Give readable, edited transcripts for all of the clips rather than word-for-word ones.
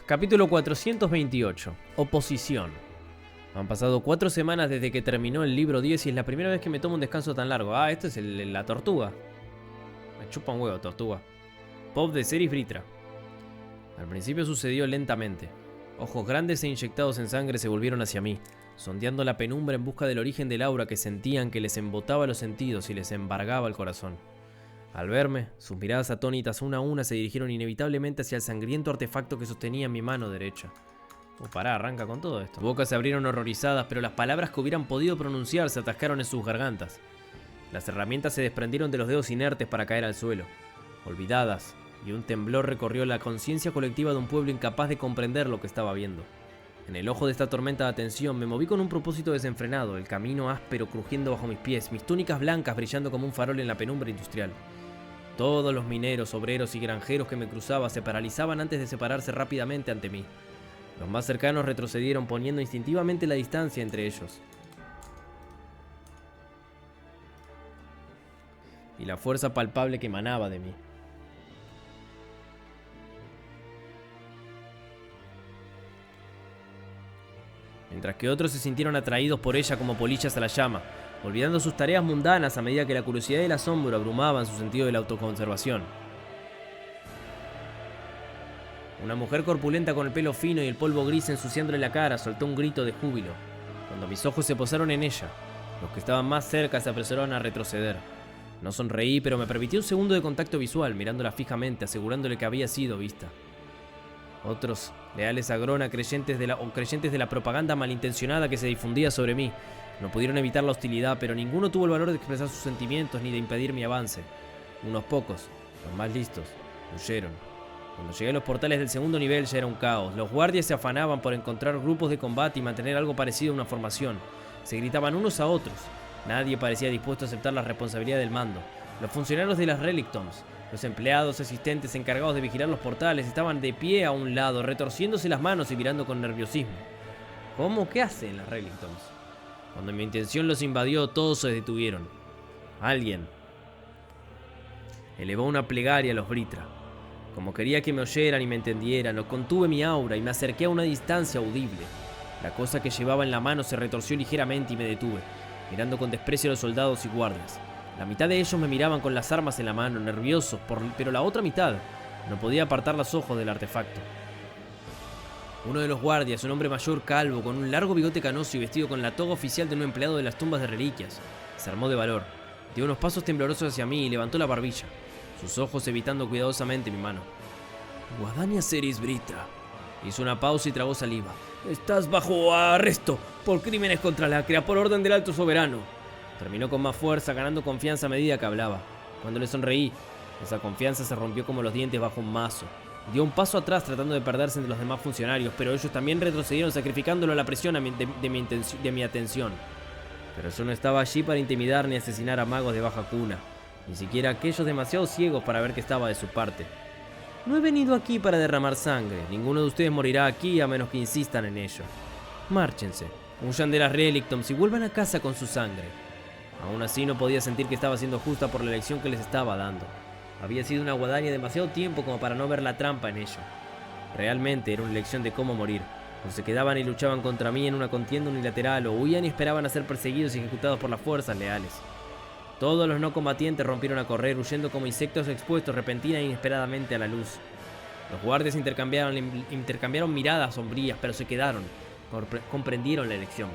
Capítulo 428. Oposición. Han pasado 4 semanas desde que terminó el libro 10 y es la primera vez que me tomo un descanso tan largo. Ah, este es la tortuga. Me chupa un huevo, tortuga. Pop de Seris Britra. Al principio sucedió lentamente. Ojos grandes e inyectados en sangre se volvieron hacia mí, sondeando la penumbra en busca del origen del aura que sentían que les embotaba los sentidos y les embargaba el corazón. Al verme, sus miradas atónitas una a una se dirigieron inevitablemente hacia el sangriento artefacto que sostenía en mi mano derecha. Pará, arranca con todo esto. Sus bocas se abrieron horrorizadas, pero las palabras que hubieran podido pronunciar se atascaron en sus gargantas. Las herramientas se desprendieron de los dedos inertes para caer al suelo, olvidadas, y un temblor recorrió la conciencia colectiva de un pueblo incapaz de comprender lo que estaba viendo. En el ojo de esta tormenta de atención me moví con un propósito desenfrenado, el camino áspero crujiendo bajo mis pies, mis túnicas blancas brillando como un farol en la penumbra industrial. Todos los mineros, obreros y granjeros que me cruzaba se paralizaban antes de separarse rápidamente ante mí. Los más cercanos retrocedieron poniendo instintivamente la distancia entre ellos. Y la fuerza palpable que emanaba de mí. Mientras que otros se sintieron atraídos por ella como polillas a la llama, olvidando sus tareas mundanas a medida que la curiosidad y el asombro abrumaban su sentido de la autoconservación. Una mujer corpulenta con el pelo fino y el polvo gris ensuciándole la cara soltó un grito de júbilo. Cuando mis ojos se posaron en ella, los que estaban más cerca se apresuraron a retroceder. No sonreí, pero me permití un segundo de contacto visual, mirándola fijamente, asegurándole que había sido vista. Otros, leales a Grona, creyentes de la propaganda malintencionada que se difundía sobre mí, no pudieron evitar la hostilidad, pero ninguno tuvo el valor de expresar sus sentimientos ni de impedir mi avance. Unos pocos, los más listos, huyeron. Cuando llegué a los portales del segundo nivel ya era un caos. Los guardias se afanaban por encontrar grupos de combate y mantener algo parecido a una formación. Se gritaban unos a otros. Nadie parecía dispuesto a aceptar la responsabilidad del mando. Los funcionarios de las Relictoms, los empleados asistentes encargados de vigilar los portales, estaban de pie a un lado, retorciéndose las manos y mirando con nerviosismo. ¿Cómo? ¿Qué hacen las Relictoms? Cuando mi intención los invadió, todos se detuvieron. Alguien elevó una plegaria a los Britra. Como quería que me oyeran y me entendieran, lo contuve mi aura y me acerqué a una distancia audible. La cosa que llevaba en la mano se retorció ligeramente y me detuve, mirando con desprecio a los soldados y guardias. La mitad de ellos me miraban con las armas en la mano, nerviosos, pero la otra mitad no podía apartar los ojos del artefacto. Uno de los guardias, un hombre mayor calvo, con un largo bigote canoso y vestido con la toga oficial de un empleado de las tumbas de reliquias, se armó de valor, dio unos pasos temblorosos hacia mí y levantó la barbilla, sus ojos evitando cuidadosamente mi mano. «Guadaña Seris Britra». Hizo una pausa y tragó saliva. «Estás bajo arresto por crímenes contra Lacria por orden del alto soberano». Terminó con más fuerza, ganando confianza a medida que hablaba. Cuando le sonreí, esa confianza se rompió como los dientes bajo un mazo. Dio un paso atrás tratando de perderse entre los demás funcionarios, pero ellos también retrocedieron sacrificándolo a la presión de mi atención. Pero yo no estaba allí para intimidar ni asesinar a magos de baja cuna, ni siquiera aquellos demasiado ciegos para ver que estaba de su parte. No he venido aquí para derramar sangre. Ninguno de ustedes morirá aquí a menos que insistan en ello. Márchense, huyan de las Relictoms y vuelvan a casa con su sangre. Aún así no podía sentir que estaba siendo justa por la elección que les estaba dando. Había sido una guadaña demasiado tiempo como para no ver la trampa en ello. Realmente era una elección de cómo morir. O se quedaban y luchaban contra mí en una contienda unilateral, o huían y esperaban a ser perseguidos y ejecutados por las fuerzas leales. Todos los no combatientes rompieron a correr, huyendo como insectos expuestos repentina e inesperadamente a la luz. Los guardias intercambiaron miradas sombrías, pero se quedaron. Comprendieron la elección.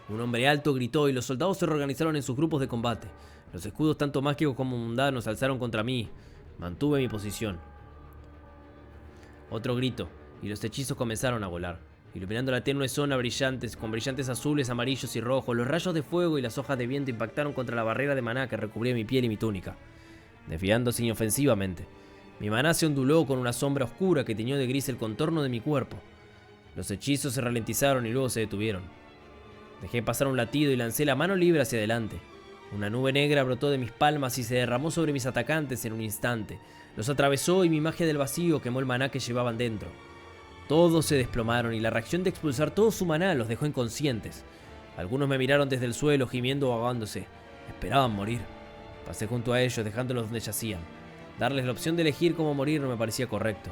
Un hombre alto gritó y los soldados se reorganizaron en sus grupos de combate. Los escudos tanto mágicos como mundanos se alzaron contra mí. Mantuve mi posición. Otro grito, y los hechizos comenzaron a volar, iluminando la tenue zona con brillantes azules, amarillos y rojos. Los rayos de fuego y las hojas de viento impactaron contra la barrera de maná que recubría mi piel y mi túnica, desviándose inofensivamente. Mi maná se onduló con una sombra oscura que tiñó de gris el contorno de mi cuerpo. Los hechizos se ralentizaron y luego se detuvieron. Dejé pasar un latido y lancé la mano libre hacia adelante. Una nube negra brotó de mis palmas y se derramó sobre mis atacantes en un instante. Los atravesó y mi magia del vacío quemó el maná que llevaban dentro. Todos se desplomaron y la reacción de expulsar todo su maná los dejó inconscientes. Algunos me miraron desde el suelo, gimiendo o ahogándose. Esperaban morir. Pasé junto a ellos, dejándolos donde yacían. Darles la opción de elegir cómo morir no me parecía correcto.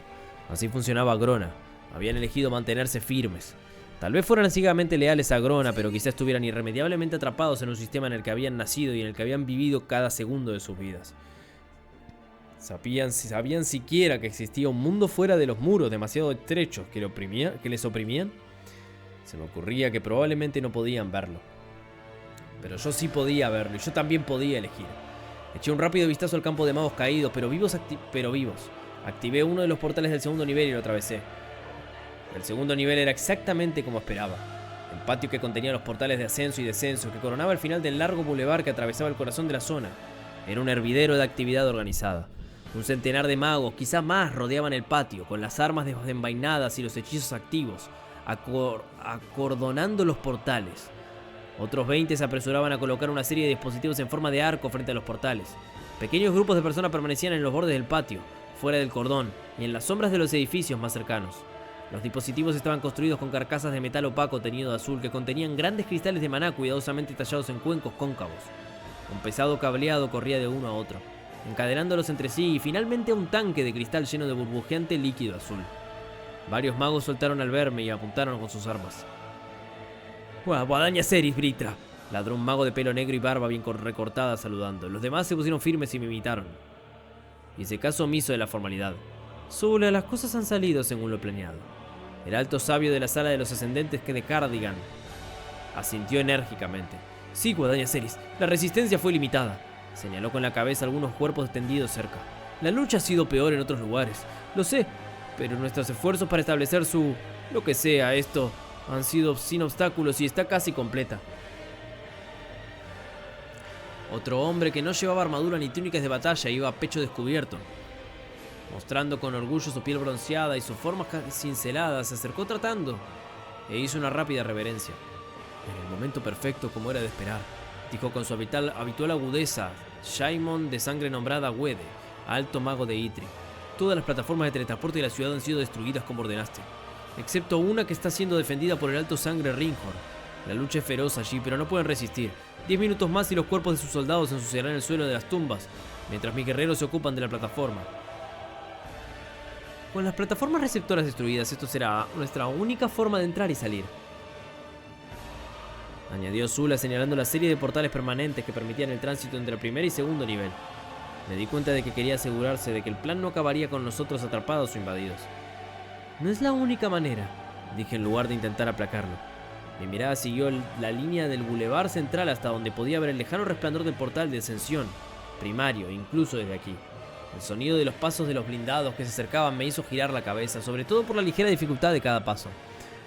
Así funcionaba Grona. Habían elegido mantenerse firmes. Tal vez fueran ciegamente leales a Grona, pero quizás estuvieran irremediablemente atrapados en un sistema en el que habían nacido y en el que habían vivido cada segundo de sus vidas. ¿Sabían siquiera que existía un mundo fuera de los muros demasiado estrechos que les oprimían? Se me ocurría que probablemente no podían verlo. Pero yo sí podía verlo y yo también podía elegir. Eché un rápido vistazo al campo de magos caídos, pero vivos. Activé uno de los portales del segundo nivel y lo atravesé. El segundo nivel era exactamente como esperaba. El patio que contenía los portales de ascenso y descenso, que coronaba el final del largo bulevar que atravesaba el corazón de la zona, era un hervidero de actividad organizada. Un centenar de magos, quizá más, rodeaban el patio, con las armas desenvainadas y los hechizos activos, acordonando los portales. Otros 20 se apresuraban a colocar una serie de dispositivos en forma de arco frente a los portales. Pequeños grupos de personas permanecían en los bordes del patio, fuera del cordón y en las sombras de los edificios más cercanos. Los dispositivos estaban construidos con carcasas de metal opaco teñido de azul que contenían grandes cristales de maná cuidadosamente tallados en cuencos cóncavos. Un pesado cableado corría de uno a otro, encadenándolos entre sí y finalmente a un tanque de cristal lleno de burbujeante líquido azul. Varios magos soltaron al verme y apuntaron con sus armas. «Guadaña Ceres, Vritra», ladró un mago de pelo negro y barba bien recortada saludando. Los demás se pusieron firmes y me imitaron. Hice caso omiso de la formalidad. Zula, las cosas han salido según lo planeado. El alto sabio de la sala de los ascendentes de Cardigan asintió enérgicamente. Sí, Guadaña Ceres, la resistencia fue limitada. Señaló con la cabeza algunos cuerpos extendidos cerca. La lucha ha sido peor en otros lugares, lo sé, pero nuestros esfuerzos para establecer lo que sea esto han sido sin obstáculos y está casi completa. Otro hombre que no llevaba armadura ni túnicas de batalla iba a pecho descubierto. Mostrando con orgullo su piel bronceada y sus formas cinceladas, se acercó tratando e hizo una rápida reverencia. En el momento perfecto, como era de esperar, dijo con su habitual agudeza, Shaimon de sangre nombrada Wede, alto mago de Itri. Todas las plataformas de teletransporte de la ciudad han sido destruidas como ordenaste, excepto una que está siendo defendida por el alto sangre Ringhorn. La lucha es feroz allí, pero no pueden resistir. 10 minutos más y los cuerpos de sus soldados ensuciarán el suelo de las tumbas, mientras mis guerreros se ocupan de la plataforma. Con las plataformas receptoras destruidas, esto será nuestra única forma de entrar y salir, añadió Zula señalando la serie de portales permanentes que permitían el tránsito entre el primer y segundo nivel. Me di cuenta de que quería asegurarse de que el plan no acabaría con nosotros atrapados o invadidos. No es la única manera, dije en lugar de intentar aplacarlo. Mi mirada siguió la línea del bulevar central hasta donde podía ver el lejano resplandor del portal de ascensión, primario, incluso desde aquí. El sonido de los pasos de los blindados que se acercaban me hizo girar la cabeza, sobre todo por la ligera dificultad de cada paso.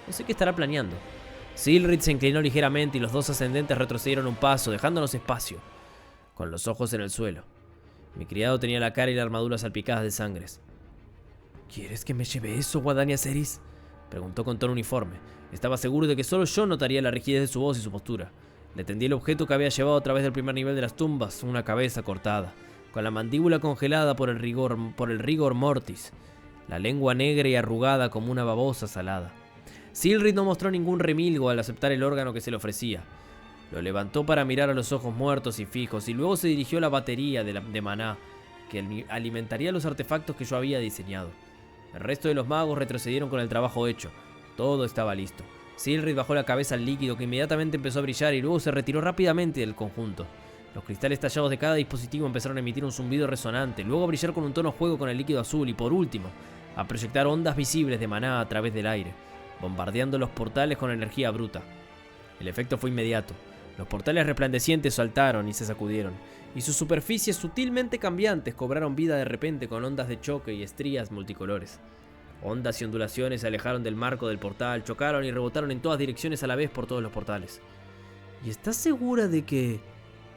No sé qué estará planeando. Silrid se inclinó ligeramente y los dos ascendentes retrocedieron un paso, dejándonos espacio, con los ojos en el suelo. Mi criado tenía la cara y la armadura salpicadas de sangres. ¿Quieres que me lleve eso, Guadaña Ceres?, preguntó con tono uniforme. Estaba seguro de que solo yo notaría la rigidez de su voz y su postura. Le tendí el objeto que había llevado a través del primer nivel de las tumbas, una cabeza cortada, con la mandíbula congelada por el rigor mortis, la lengua negra y arrugada como una babosa salada. Silrid no mostró ningún remilgo al aceptar el órgano que se le ofrecía. Lo levantó para mirar a los ojos muertos y fijos y luego se dirigió a la batería de maná que alimentaría los artefactos que yo había diseñado. El resto de los magos retrocedieron con el trabajo hecho. Todo estaba listo. Silrid bajó la cabeza al líquido que inmediatamente empezó a brillar y luego se retiró rápidamente del conjunto. Los cristales tallados de cada dispositivo empezaron a emitir un zumbido resonante, luego a brillar con un tono juego con el líquido azul y por último, a proyectar ondas visibles de maná a través del aire, bombardeando los portales con energía bruta. El efecto fue inmediato. Los portales resplandecientes saltaron y se sacudieron, y sus superficies sutilmente cambiantes cobraron vida de repente con ondas de choque y estrías multicolores. Ondas y ondulaciones se alejaron del marco del portal, chocaron y rebotaron en todas direcciones a la vez por todos los portales. ¿Y estás segura de que...?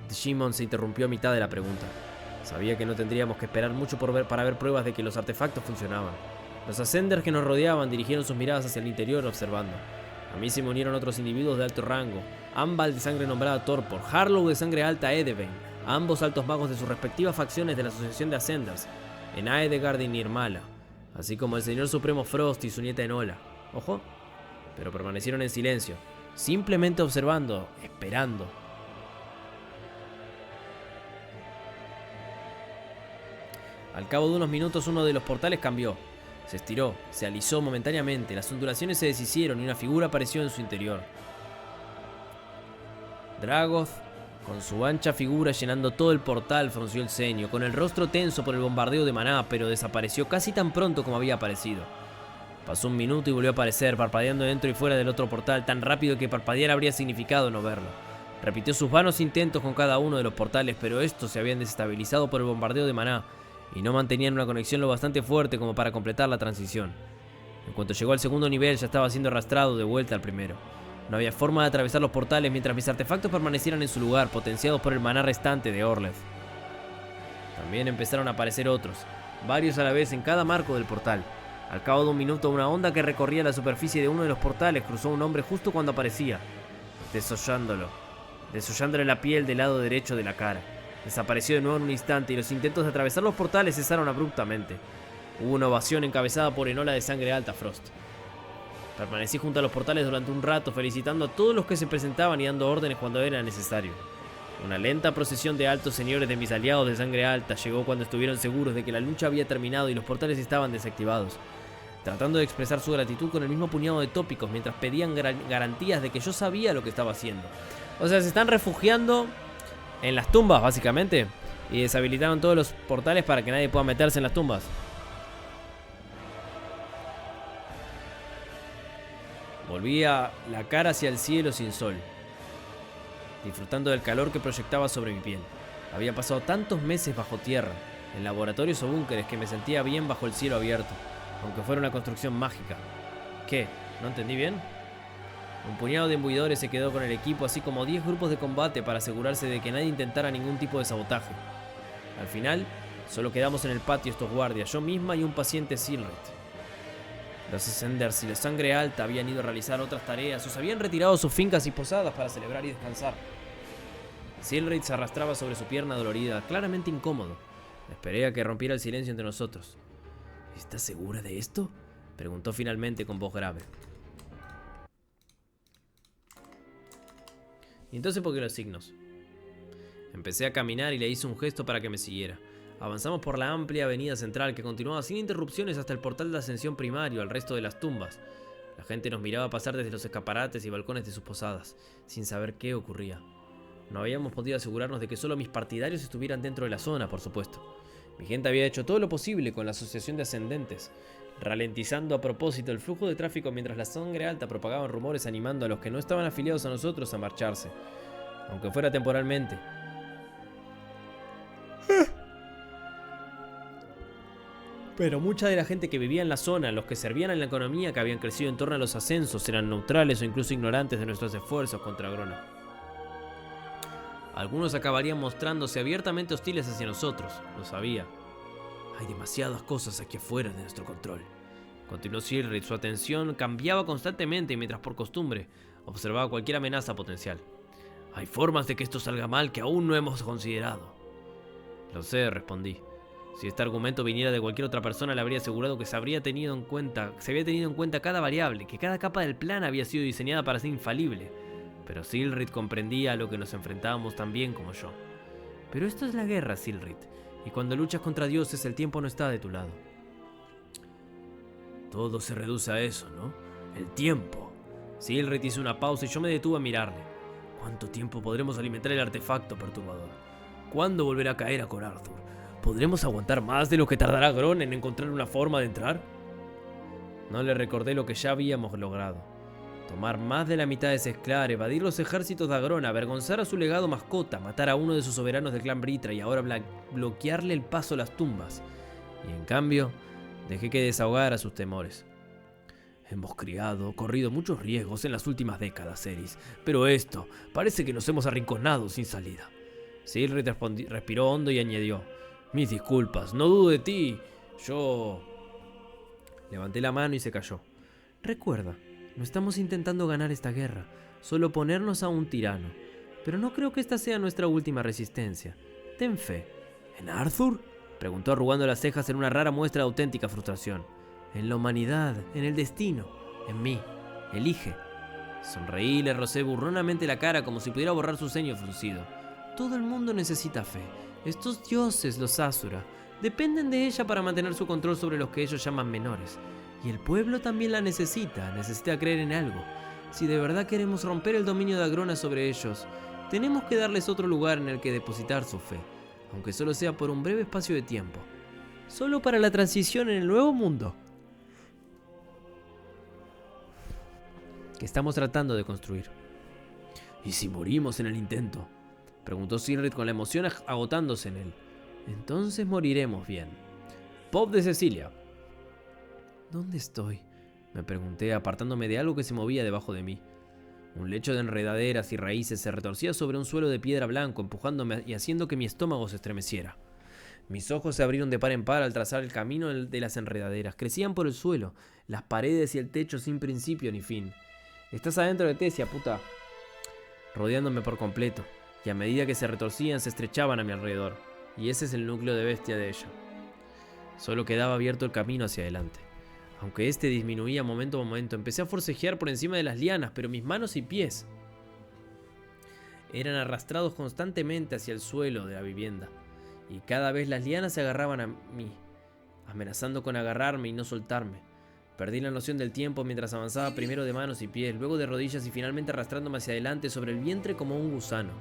Shimon se interrumpió a mitad de la pregunta. Sabía que no tendríamos que esperar mucho para ver pruebas de que los artefactos funcionaban. Los ascenders que nos rodeaban dirigieron sus miradas hacia el interior observando. A mí se me unieron otros individuos de alto rango. Ambal de sangre nombrada Torpor, Harlow de sangre alta Edevain, ambos altos magos de sus respectivas facciones de la Asociación de Ascenders, en Aedegard y Nirmala, así como el señor supremo Frost y su nieta Enola. Ojo, pero permanecieron en silencio, simplemente observando, esperando. Al cabo de unos minutos uno de los portales cambió. Se estiró, se alisó momentáneamente, las ondulaciones se deshicieron y una figura apareció en su interior. Dragoth, con su ancha figura llenando todo el portal, frunció el ceño, con el rostro tenso por el bombardeo de maná, pero desapareció casi tan pronto como había aparecido. Pasó un minuto y volvió a aparecer, parpadeando dentro y fuera del otro portal, tan rápido que parpadear habría significado no verlo. Repitió sus vanos intentos con cada uno de los portales, pero estos se habían desestabilizado por el bombardeo de maná y no mantenían una conexión lo bastante fuerte como para completar la transición. En cuanto llegó al segundo nivel, ya estaba siendo arrastrado de vuelta al primero. No había forma de atravesar los portales mientras mis artefactos permanecieran en su lugar, potenciados por el maná restante de Orleth. También empezaron a aparecer otros, varios a la vez en cada marco del portal. Al cabo de un minuto, una onda que recorría la superficie de uno de los portales cruzó a un hombre justo cuando aparecía, desollándole la piel del lado derecho de la cara. Desapareció de nuevo en un instante y los intentos de atravesar los portales cesaron abruptamente. Hubo una ovación encabezada por Enola de Sangre Alta Frost. Permanecí junto a los portales durante un rato, felicitando a todos los que se presentaban y dando órdenes cuando era necesario. Una lenta procesión de altos señores de mis aliados de Sangre Alta llegó cuando estuvieron seguros de que la lucha había terminado y los portales estaban desactivados, tratando de expresar su gratitud con el mismo puñado de tópicos mientras pedían garantías de que yo sabía lo que estaba haciendo. O sea, se están refugiando en las tumbas, básicamente, y deshabilitaron todos los portales para que nadie pueda meterse en las tumbas. Volvía la cara hacia el cielo sin sol, disfrutando del calor que proyectaba sobre mi piel. Había pasado tantos meses bajo tierra, en laboratorios o búnkeres, que me sentía bien bajo el cielo abierto, aunque fuera una construcción mágica. ¿Qué? ¿No entendí bien? Un puñado de imbuidores se quedó con el equipo, así como 10 grupos de combate para asegurarse de que nadie intentara ningún tipo de sabotaje. Al final, solo quedamos en el patio estos guardias, yo misma y un paciente Silred. Los Ascenders y la Sangre Alta habían ido a realizar otras tareas o se habían retirado sus fincas y posadas para celebrar y descansar. Silred se arrastraba sobre su pierna dolorida, claramente incómodo. Esperé a que rompiera el silencio entre nosotros. ¿Estás segura de esto?, preguntó finalmente con voz grave. ¿Y entonces por qué los signos? Empecé a caminar y le hice un gesto para que me siguiera. Avanzamos por la amplia avenida central que continuaba sin interrupciones hasta el portal de ascensión primario al resto de las tumbas. La gente nos miraba pasar desde los escaparates y balcones de sus posadas, sin saber qué ocurría. No habíamos podido asegurarnos de que solo mis partidarios estuvieran dentro de la zona, por supuesto. Mi gente había hecho todo lo posible con la asociación de ascendentes, ralentizando a propósito el flujo de tráfico mientras la Sangre Alta propagaba rumores animando a los que no estaban afiliados a nosotros a marcharse, aunque fuera temporalmente. Pero mucha de la gente que vivía en la zona, los que servían en la economía que habían crecido en torno a los ascensos, eran neutrales o incluso ignorantes de nuestros esfuerzos contra Grona. Algunos acabarían mostrándose abiertamente hostiles hacia nosotros, lo sabía. Hay demasiadas cosas aquí afuera de nuestro control, continuó Silred. Su atención cambiaba constantemente mientras, por costumbre, observaba cualquier amenaza potencial. Hay formas de que esto salga mal que aún no hemos considerado. Lo sé, respondí. Si este argumento viniera de cualquier otra persona, le habría asegurado que se había tenido en cuenta cada variable, que cada capa del plan había sido diseñada para ser infalible. Pero Silred comprendía a lo que nos enfrentábamos tan bien como yo. Pero esto es la guerra, Silred, y cuando luchas contra dioses el tiempo no está de tu lado. Todo se reduce a eso, ¿no? El tiempo. Silred hizo una pausa y yo me detuve a mirarle. ¿Cuánto tiempo podremos alimentar el artefacto perturbador? ¿Cuándo volverá a caer a Cor Arthur? ¿Podremos aguantar más de lo que tardará Gron en encontrar una forma de entrar? No le recordé lo que ya habíamos logrado. Tomar más de la mitad de Sesklar, evadir los ejércitos de Agrón, avergonzar a su legado mascota, matar a uno de sus soberanos del clan Britra y ahora bloquearle el paso a las tumbas. Y en cambio, dejé que desahogara sus temores. Hemos corrido muchos riesgos en las últimas décadas, Eris, pero esto parece que nos hemos arrinconado sin salida. Silred respiró hondo y añadió: mis disculpas, no dudo de ti. Yo... Levanté la mano y se calló. Recuerda, no estamos intentando ganar esta guerra, solo oponernos a un tirano. Pero no creo que esta sea nuestra última resistencia. Ten fe. ¿En Arthur?, preguntó arrugando las cejas en una rara muestra de auténtica frustración. En la humanidad, en el destino, en mí. Elige. Sonreí y le rocé burronamente la cara como si pudiera borrar su ceño fruncido. Todo el mundo necesita fe. Estos dioses, los Asura, Dependen de ella para mantener su control sobre los que ellos llaman menores. Y el pueblo también la necesita creer en algo. Si de verdad queremos romper el dominio de Agrona sobre ellos, tenemos que darles otro lugar en el que depositar su fe, aunque solo sea por un breve espacio de tiempo. Solo para la transición en el nuevo mundo que estamos tratando de construir. ¿Y si morimos en el intento?, preguntó Sinrid con la emoción agotándose en él. Entonces moriremos bien. Pop de Cecilia. ¿Dónde estoy?, me pregunté, apartándome de algo que se movía debajo de mí. Un lecho de enredaderas y raíces se retorcía sobre un suelo de piedra blanco, empujándome y haciendo que mi estómago se estremeciera. Mis ojos se abrieron de par en par al trazar el camino de las enredaderas. Crecían por el suelo, las paredes y el techo sin principio ni fin. «Estás adentro de Tesia, puta», rodeándome por completo, y a medida que se retorcían se estrechaban a mi alrededor. Y ese es el núcleo de bestia de ella. Solo quedaba abierto el camino hacia adelante. Aunque este disminuía momento a momento, empecé a forcejear por encima de las lianas, pero mis manos y pies eran arrastrados constantemente hacia el suelo de la vivienda, y cada vez las lianas se agarraban a mí, amenazando con agarrarme y no soltarme. Perdí la noción del tiempo mientras avanzaba, primero de manos y pies, luego de rodillas y finalmente arrastrándome hacia adelante sobre el vientre como un gusano.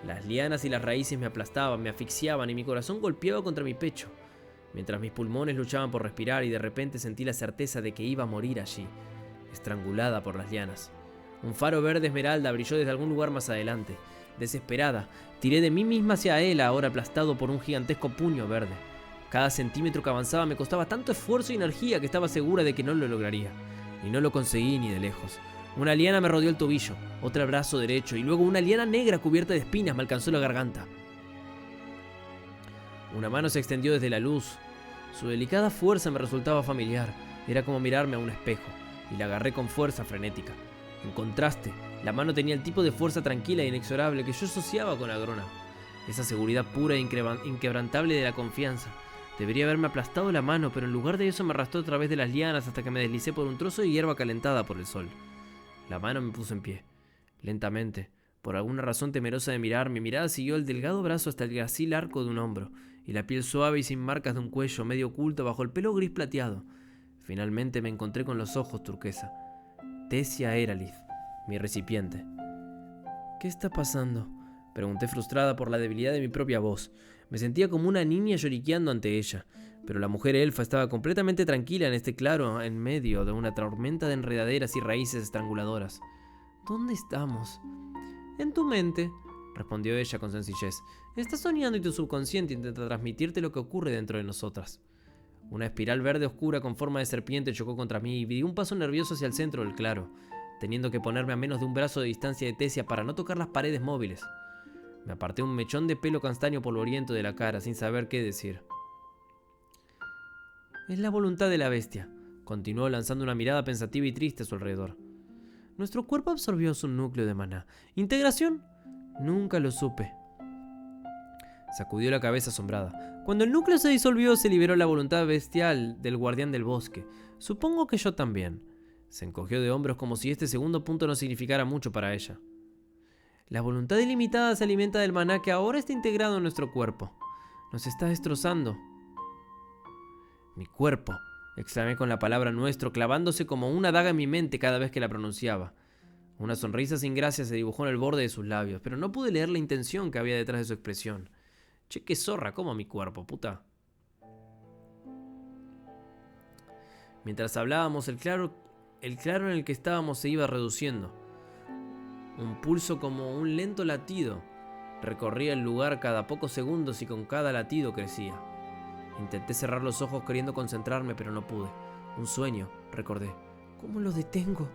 Las lianas y las raíces me aplastaban, me asfixiaban y mi corazón golpeaba contra mi pecho, mientras mis pulmones luchaban por respirar, y de repente sentí la certeza de que iba a morir allí, estrangulada por las lianas. Un faro verde esmeralda brilló desde algún lugar más adelante. Desesperada, tiré de mí misma hacia él, ahora aplastado por un gigantesco puño verde. Cada centímetro que avanzaba me costaba tanto esfuerzo y energía que estaba segura de que no lo lograría. Y no lo conseguí ni de lejos. Una liana me rodeó el tobillo, otra el brazo derecho, y luego una liana negra cubierta de espinas me alcanzó la garganta. Una mano se extendió desde la luz. Su delicada fuerza me resultaba familiar. Era como mirarme a un espejo, y la agarré con fuerza frenética. En contraste, la mano tenía el tipo de fuerza tranquila e inexorable que yo asociaba con Agrona. Esa seguridad pura e inquebrantable de la confianza. Debería haberme aplastado la mano, pero en lugar de eso me arrastró a través de las lianas hasta que me deslicé por un trozo de hierba calentada por el sol. La mano me puso en pie. Lentamente, por alguna razón temerosa de mirar, mi mirada siguió el delgado brazo hasta el gracil arco de un hombro, y la piel suave y sin marcas de un cuello medio oculto bajo el pelo gris plateado. Finalmente me encontré con los ojos turquesa. Tesia Eralith, mi recipiente. ¿Qué está pasando?, pregunté frustrada por la debilidad de mi propia voz. Me sentía como una niña lloriqueando ante ella, pero la mujer elfa estaba completamente tranquila en este claro en medio de una tormenta de enredaderas y raíces estranguladoras. ¿Dónde estamos? En tu mente, respondió ella con sencillez. Estás soñando y tu subconsciente intenta transmitirte lo que ocurre dentro de nosotras. Una espiral verde oscura con forma de serpiente chocó contra mí y di un paso nervioso hacia el centro del claro, teniendo que ponerme a menos de un brazo de distancia de Tesia para no tocar las paredes móviles. Me aparté un mechón de pelo castaño polvoriento de la cara sin saber qué decir. Es la voluntad de la bestia, continuó lanzando una mirada pensativa y triste a su alrededor. Nuestro cuerpo absorbió su núcleo de maná. ¿Integración? Nunca lo supe. Sacudió la cabeza asombrada. Cuando el núcleo se disolvió, se liberó la voluntad bestial del guardián del bosque. Supongo que yo también. Se encogió de hombros como si este segundo punto no significara mucho para ella. La voluntad ilimitada se alimenta del maná que ahora está integrado en nuestro cuerpo. Nos está destrozando. Mi cuerpo, exclamé con la palabra nuestro, clavándose como una daga en mi mente cada vez que la pronunciaba. Una sonrisa sin gracia se dibujó en el borde de sus labios, pero no pude leer la intención que había detrás de su expresión. Che, qué zorra, como mi cuerpo, puta. Mientras hablábamos, el claro en el que estábamos se iba reduciendo. Un pulso como un lento latido recorría el lugar cada pocos segundos y con cada latido crecía. Intenté cerrar los ojos queriendo concentrarme, pero no pude. Un sueño, recordé. ¿Cómo lo detengo?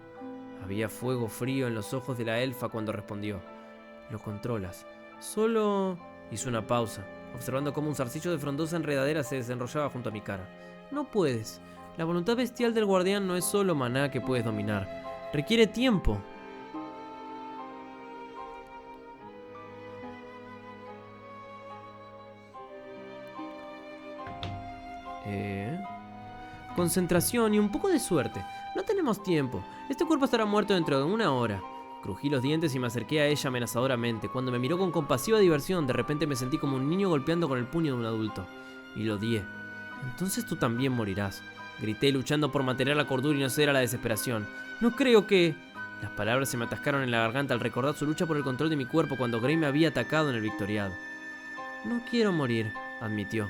Había fuego frío en los ojos de la elfa cuando respondió. Lo controlas. Solo... Hizo una pausa, observando cómo un zarcillo de frondosa enredadera se desenrollaba junto a mi cara. No puedes. La voluntad bestial del guardián no es solo maná que puedes dominar. Requiere tiempo. Concentración y un poco de suerte. No tenemos tiempo. Este cuerpo estará muerto dentro de 1 hora. Crují los dientes y me acerqué a ella amenazadoramente. Cuando me miró con compasiva diversión, de repente me sentí como un niño golpeando con el puño de un adulto. y lo odié. Entonces tú también morirás, grité luchando por mantener la cordura y no ceder a la desesperación. No creo que... Las palabras se me atascaron en la garganta al recordar su lucha por el control de mi cuerpo cuando Gray me había atacado en el victoriado. No quiero morir, admitió,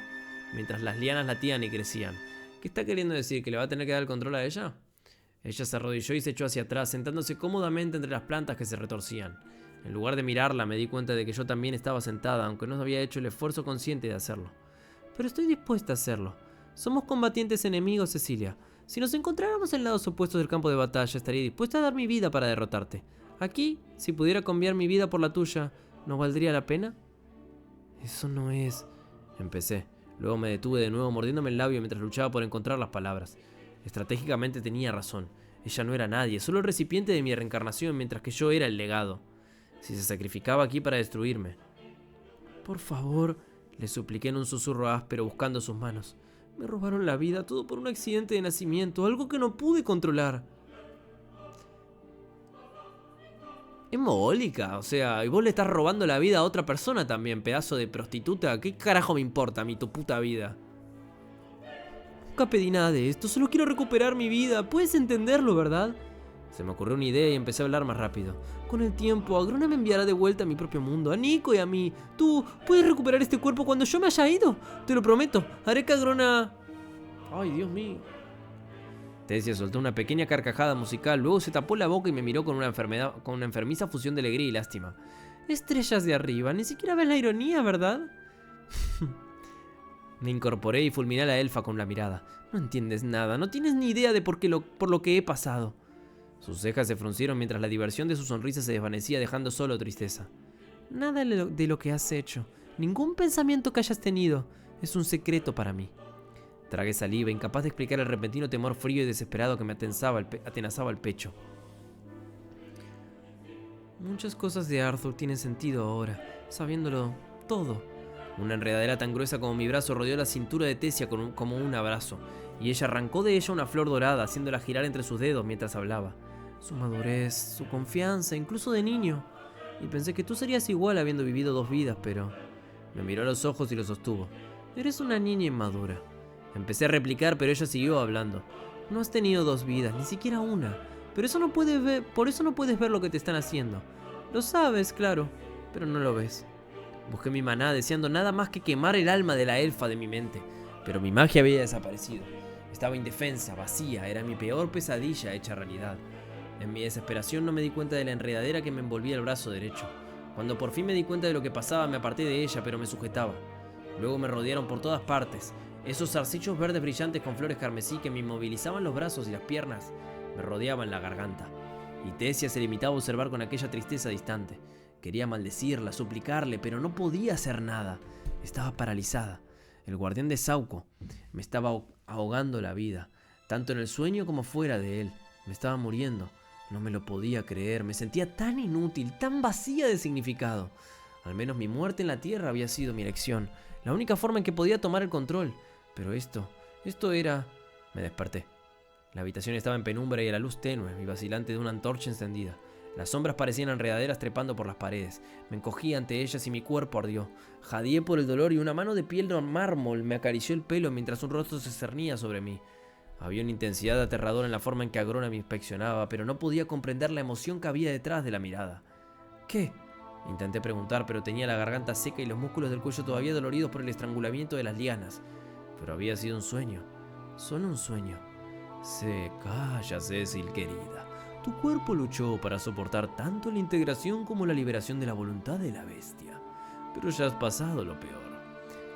mientras las lianas latían y crecían. ¿Qué está queriendo decir? ¿Que le va a tener que dar el control a ella? Ella se arrodilló y se echó hacia atrás, sentándose cómodamente entre las plantas que se retorcían. En lugar de mirarla, me di cuenta de que yo también estaba sentada, aunque no había hecho el esfuerzo consciente de hacerlo. Pero estoy dispuesta a hacerlo. Somos combatientes enemigos, Cecilia. Si nos encontráramos en lados opuestos del campo de batalla, estaría dispuesta a dar mi vida para derrotarte. Aquí, si pudiera cambiar mi vida por la tuya, ¿no valdría la pena? Eso no es... Empecé. Luego me detuve de nuevo mordiéndome el labio mientras luchaba por encontrar las palabras. Estratégicamente tenía razón. Ella no era nadie, solo el recipiente de mi reencarnación, mientras que yo era el legado. Si se sacrificaba aquí para destruirme. Por favor, le supliqué en un susurro áspero buscando sus manos. Me robaron la vida, todo por un accidente de nacimiento, algo que no pude controlar. Es mogólica, o sea, y vos le estás robando la vida a otra persona también, pedazo de prostituta. ¿Qué carajo me importa a mí tu puta vida? Nunca pedí nada de esto, solo quiero recuperar mi vida. Puedes entenderlo, ¿verdad? Se me ocurrió una idea y empecé a hablar más rápido. Con el tiempo, Agrona me enviará de vuelta a mi propio mundo, a Nico y a mí. Tú puedes recuperar este cuerpo cuando yo me haya ido. Te lo prometo, haré que Agrona... Ay, Dios mío. Tesia soltó una pequeña carcajada musical, luego se tapó la boca y me miró con una enfermiza fusión de alegría y lástima. Estrellas de arriba, ni siquiera ves la ironía, ¿verdad? Me incorporé y fulminé a la elfa con la mirada. No entiendes nada, no tienes ni idea de por lo que he pasado. Sus cejas se fruncieron mientras la diversión de su sonrisa se desvanecía dejando solo tristeza. Nada de lo que has hecho, ningún pensamiento que hayas tenido, es un secreto para mí. Tragué saliva, incapaz de explicar el repentino temor frío y desesperado que me atenazaba el pecho. Muchas cosas de Arthur tienen sentido ahora, sabiéndolo todo. Una enredadera tan gruesa como mi brazo rodeó la cintura de Tesia como un abrazo, y ella arrancó de ella una flor dorada, haciéndola girar entre sus dedos mientras hablaba. Su madurez, su confianza, incluso de niño. Y pensé que tú serías igual habiendo vivido 2 vidas, pero... Me miró a los ojos y lo sostuvo. Eres una niña inmadura. Empecé a replicar, pero ella siguió hablando. No has tenido 2 vidas, ni siquiera una. Pero eso no puedes ver, por eso no puedes ver lo que te están haciendo. Lo sabes, claro, pero no lo ves. Busqué mi maná, deseando nada más que quemar el alma de la elfa de mi mente. Pero mi magia había desaparecido. Estaba indefensa, vacía, era mi peor pesadilla hecha realidad. En mi desesperación no me di cuenta de la enredadera que me envolvía el brazo derecho. Cuando por fin me di cuenta de lo que pasaba, me aparté de ella, pero me sujetaba. Luego me rodearon por todas partes. Esos zarcillos verdes brillantes con flores carmesí que me inmovilizaban los brazos y las piernas me rodeaban la garganta. Y Tesia se limitaba a observar con aquella tristeza distante. Quería maldecirla, suplicarle, pero no podía hacer nada. Estaba paralizada. El guardián de Sauco me estaba ahogando la vida, tanto en el sueño como fuera de él. Me estaba muriendo. No me lo podía creer. Me sentía tan inútil, tan vacía de significado. Al menos mi muerte en la tierra había sido mi elección, la única forma en que podía tomar el control. Pero esto era... Me desperté. La habitación estaba en penumbra y a la luz tenue y vacilante de una antorcha encendida. Las sombras parecían enredaderas trepando por las paredes. Me encogí ante ellas y mi cuerpo ardió. Jadeé por el dolor y una mano de piel de mármol me acarició el pelo mientras un rostro se cernía sobre mí. Había una intensidad aterradora en la forma en que Agrona me inspeccionaba, pero no podía comprender la emoción que había detrás de la mirada. ¿Qué? Intenté preguntar, pero tenía la garganta seca y los músculos del cuello todavía doloridos por el estrangulamiento de las lianas. Pero había sido un sueño. Solo un sueño. Calla, Cecil, querida. Tu cuerpo luchó para soportar tanto la integración como la liberación de la voluntad de la bestia. Pero ya has pasado lo peor.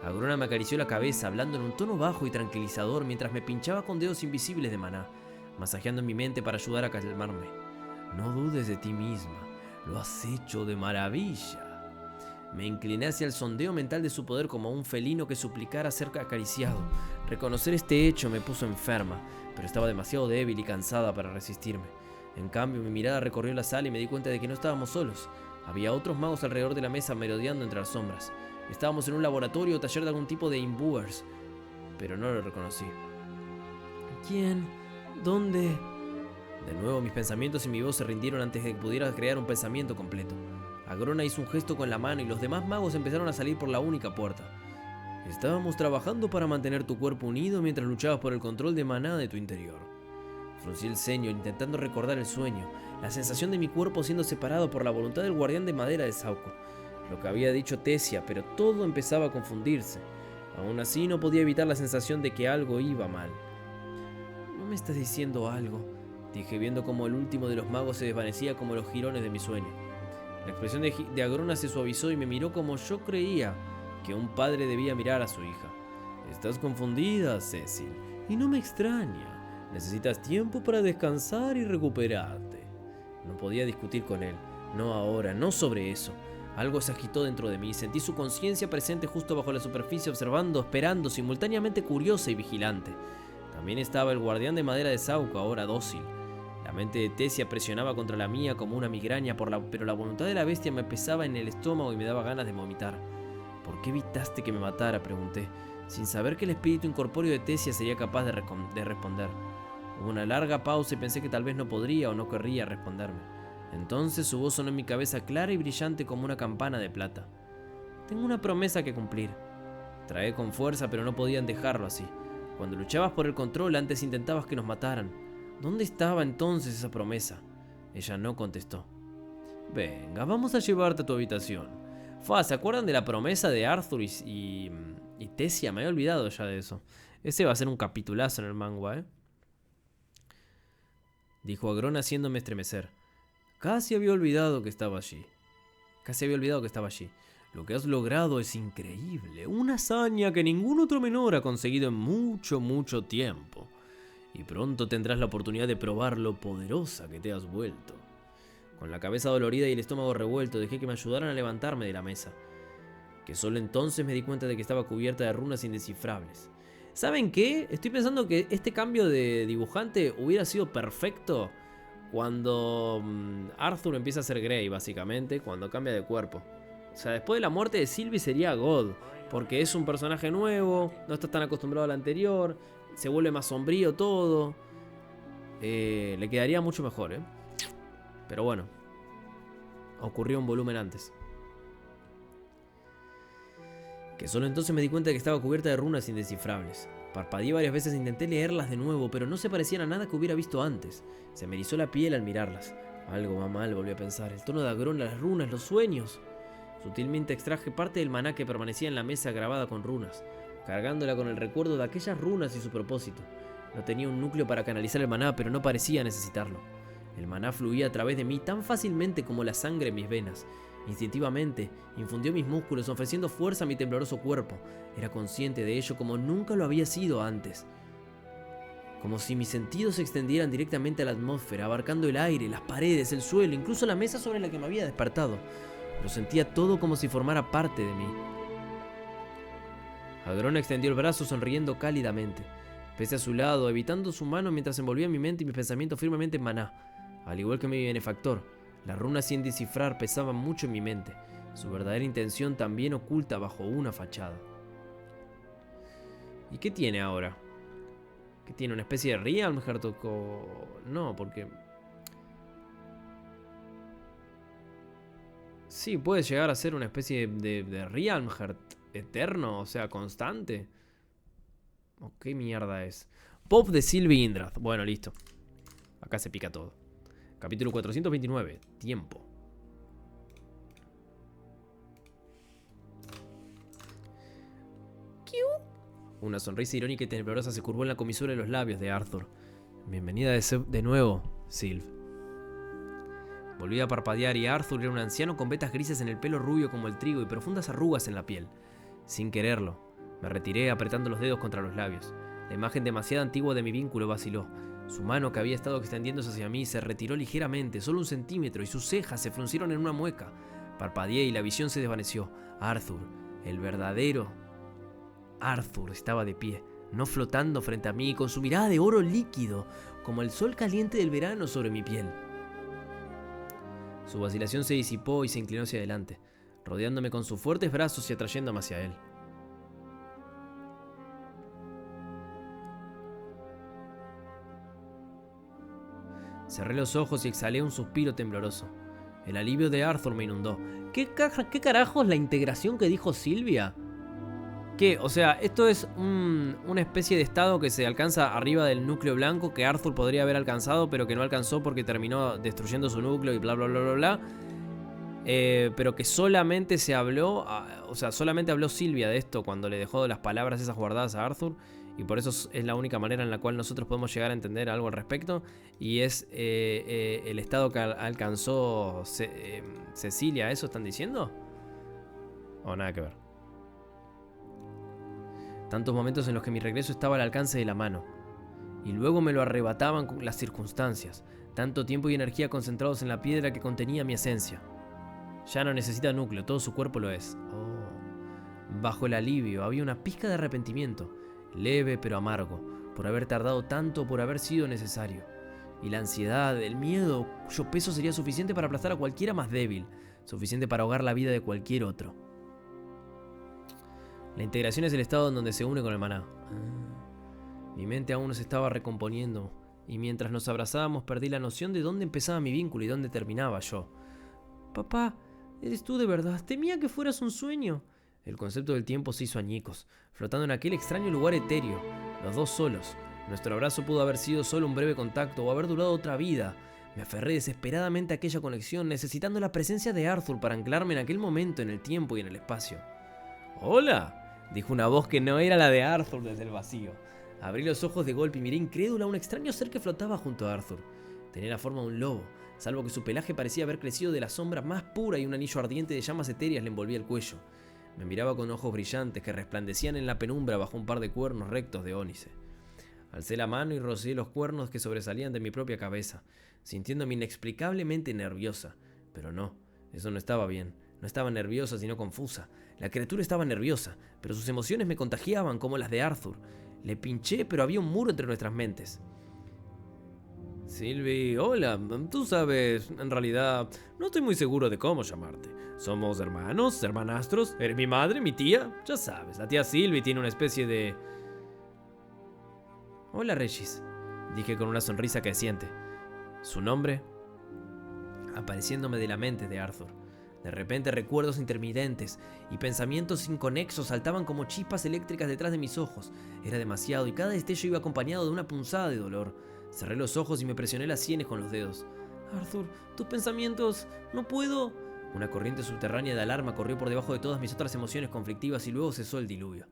Agrona me acarició la cabeza, hablando en un tono bajo y tranquilizador mientras me pinchaba con dedos invisibles de maná, masajeando en mi mente para ayudar a calmarme. No dudes de ti misma, lo has hecho de maravilla. Me incliné hacia el sondeo mental de su poder como un felino que suplicara ser acariciado. Reconocer este hecho me puso enferma, pero estaba demasiado débil y cansada para resistirme. En cambio, mi mirada recorrió la sala y me di cuenta de que no estábamos solos. Había otros magos alrededor de la mesa merodeando entre las sombras. Estábamos en un laboratorio o taller de algún tipo de imbuers, pero no lo reconocí. ¿Quién? ¿Dónde? De nuevo mis pensamientos y mi voz se rindieron antes de que pudiera crear un pensamiento completo. Agrona hizo un gesto con la mano y los demás magos empezaron a salir por la única puerta. Estábamos trabajando para mantener tu cuerpo unido mientras luchabas por el control de maná de tu interior. Fruncí el ceño intentando recordar el sueño, la sensación de mi cuerpo siendo separado por la voluntad del guardián de madera de Sauco. Lo que había dicho Tesia, pero todo empezaba a confundirse. Aún así no podía evitar la sensación de que algo iba mal. ¿No me estás diciendo algo?, dije viendo como el último de los magos se desvanecía como los jirones de mi sueño. La expresión de Agrona se suavizó y me miró como yo creía que un padre debía mirar a su hija. Estás confundida, Cecil, y no me extraña. Necesitas tiempo para descansar y recuperarte. No podía discutir con él, no ahora, no sobre eso. Algo se agitó dentro de mí y sentí su conciencia presente justo bajo la superficie, observando, esperando, simultáneamente curiosa y vigilante. También estaba el guardián de madera de Sauco, ahora dócil. La mente de Tesia presionaba contra la mía como una migraña, pero la voluntad de la bestia me pesaba en el estómago y me daba ganas de vomitar. ¿Por qué evitaste que me matara?, pregunté, sin saber que el espíritu incorpóreo de Tesia sería capaz de responder. Hubo una larga pausa y pensé que tal vez no podría o no querría responderme. Entonces su voz sonó en mi cabeza clara y brillante como una campana de plata. Tengo una promesa que cumplir. Tragué con fuerza, pero no podían dejarlo así. Cuando luchabas por el control, antes intentabas que nos mataran. ¿Dónde estaba entonces esa promesa? Ella no contestó. Venga, vamos a llevarte a tu habitación. ¿Se acuerdan de la promesa de Arthur y Tesia? Me había olvidado ya de eso. Ese va a ser un capitulazo en el manga, dijo Agrona haciéndome estremecer. Casi había olvidado que estaba allí. Lo que has logrado es increíble. Una hazaña que ningún otro menor ha conseguido en mucho, mucho tiempo. Y pronto tendrás la oportunidad de probar lo poderosa que te has vuelto. Con la cabeza dolorida y el estómago revuelto, dejé que me ayudaran a levantarme de la mesa. Que solo entonces me di cuenta de que estaba cubierta de runas indescifrables. ¿Saben qué? Estoy pensando que este cambio de dibujante hubiera sido perfecto cuando Arthur empieza a ser Grey, básicamente, cuando cambia de cuerpo. O sea, después de la muerte de Sylvie sería God, porque es un personaje nuevo, no está tan acostumbrado al anterior, se vuelve más sombrío todo. Le quedaría mucho mejor, Pero bueno, ocurrió un volumen antes. Que solo entonces me di cuenta de que estaba cubierta de runas indescifrables. Parpadeé varias veces e intenté leerlas de nuevo, pero no se parecían a nada que hubiera visto antes. Se me erizó la piel al mirarlas. Algo va mal, volví a pensar. El tono de Agrona, las runas, los sueños. Sutilmente extraje parte del maná que permanecía en la mesa grabada con runas, cargándola con el recuerdo de aquellas runas y su propósito. No tenía un núcleo para canalizar el maná, pero no parecía necesitarlo. El maná fluía a través de mí tan fácilmente como la sangre en mis venas. Instintivamente, infundió mis músculos, ofreciendo fuerza a mi tembloroso cuerpo. Era consciente de ello como nunca lo había sido antes. Como si mis sentidos se extendieran directamente a la atmósfera, abarcando el aire, las paredes, el suelo, incluso la mesa sobre la que me había despertado. Lo sentía todo como si formara parte de mí. Agrona extendió el brazo sonriendo cálidamente. Pesé a su lado, evitando su mano mientras envolvía mi mente y mis pensamientos firmemente en maná. Al igual que mi benefactor, las runas sin descifrar pesaban mucho en mi mente, su verdadera intención también oculta bajo una fachada. ¿Y qué tiene ahora? ¿Qué tiene? ¿Una especie de Realmheart o...? No, porque... Sí, puede llegar a ser una especie de Realmheart eterno, o sea, constante. ¿O qué mierda es? Pop de Sylvie Indrath. Bueno, listo. Acá se pica todo. Capítulo 429. Tiempo. Una sonrisa irónica y tenebrosa se curvó en la comisura de los labios de Arthur. Bienvenida de nuevo, Sylv. Volví a parpadear y Arthur era un anciano con vetas grises en el pelo rubio como el trigo y profundas arrugas en la piel. Sin quererlo, me retiré apretando los dedos contra los labios. La imagen demasiado antigua de mi vínculo vaciló. Su mano, que había estado extendiéndose hacia mí, se retiró ligeramente, solo 1 centímetro, y sus cejas se fruncieron en una mueca. Parpadeé y la visión se desvaneció. Arthur, el verdadero Arthur, estaba de pie, no flotando frente a mí, con su mirada de oro líquido, como el sol caliente del verano sobre mi piel. Su vacilación se disipó y se inclinó hacia adelante, rodeándome con sus fuertes brazos y atrayéndome hacia él. Cerré los ojos y exhalé un suspiro tembloroso. El alivio de Arthur me inundó. ¿Qué carajos la integración que dijo Silvia? ¿Qué? O sea, esto es una especie de estado que se alcanza arriba del núcleo blanco que Arthur podría haber alcanzado, pero que no alcanzó porque terminó destruyendo su núcleo y bla bla bla bla bla. Pero que solamente se habló, o sea, solamente habló Sylvia de esto cuando le dejó las palabras esas guardadas a Arthur. Y por eso es la única manera en la cual nosotros podemos llegar a entender algo al respecto. Y es el estado que alcanzó Cecilia, ¿eso están diciendo? O nada que ver. Tantos momentos en los que mi regreso estaba al alcance de la mano, y luego me lo arrebataban las circunstancias, tanto tiempo y energía concentrados en la piedra que contenía mi esencia. Ya no necesita núcleo, todo su cuerpo lo es. Oh. Bajo el alivio había una pizca de arrepentimiento, leve pero amargo, por haber tardado tanto, por haber sido necesario. Y la ansiedad, el miedo, cuyo peso sería suficiente para aplastar a cualquiera más débil, suficiente para ahogar la vida de cualquier otro. La integración es el estado en donde se une con el maná. Mi mente aún no se estaba recomponiendo, y mientras nos abrazábamos perdí la noción de dónde empezaba mi vínculo y dónde terminaba yo. Papá, ¿eres tú de verdad? Temía que fueras un sueño. El concepto del tiempo se hizo añicos, flotando en aquel extraño lugar etéreo, los dos solos. Nuestro abrazo pudo haber sido solo un breve contacto o haber durado otra vida. Me aferré desesperadamente a aquella conexión, necesitando la presencia de Arthur para anclarme en aquel momento, en el tiempo y en el espacio. ¡Hola!, dijo una voz que no era la de Arthur desde el vacío. Abrí los ojos de golpe y miré incrédula a un extraño ser que flotaba junto a Arthur. Tenía la forma de un lobo, salvo que su pelaje parecía haber crecido de la sombra más pura y un anillo ardiente de llamas etéreas le envolvía el cuello. Me miraba con ojos brillantes que resplandecían en la penumbra bajo un par de cuernos rectos de ónice. Alcé la mano y rocié los cuernos que sobresalían de mi propia cabeza, sintiéndome inexplicablemente nerviosa. Pero no, eso no estaba bien. No estaba nerviosa, sino confusa. La criatura estaba nerviosa, pero sus emociones me contagiaban como las de Arthur. Le pinché, pero había un muro entre nuestras mentes. Sylvie, hola. Tú sabes, en realidad, no estoy muy seguro de cómo llamarte. ¿Somos hermanos, hermanastros? ¿Eres mi madre, mi tía? Ya sabes, la tía Sylvie tiene una especie de... Hola, Regis, dije con una sonrisa creciente. Su nombre, apareciéndome de la mente de Arthur. De repente recuerdos intermitentes y pensamientos inconexos saltaban como chispas eléctricas detrás de mis ojos. Era demasiado y cada destello iba acompañado de una punzada de dolor. Cerré los ojos y me presioné las sienes con los dedos. Arthur, tus pensamientos... no puedo... Una corriente subterránea de alarma corrió por debajo de todas mis otras emociones conflictivas y luego cesó el diluvio.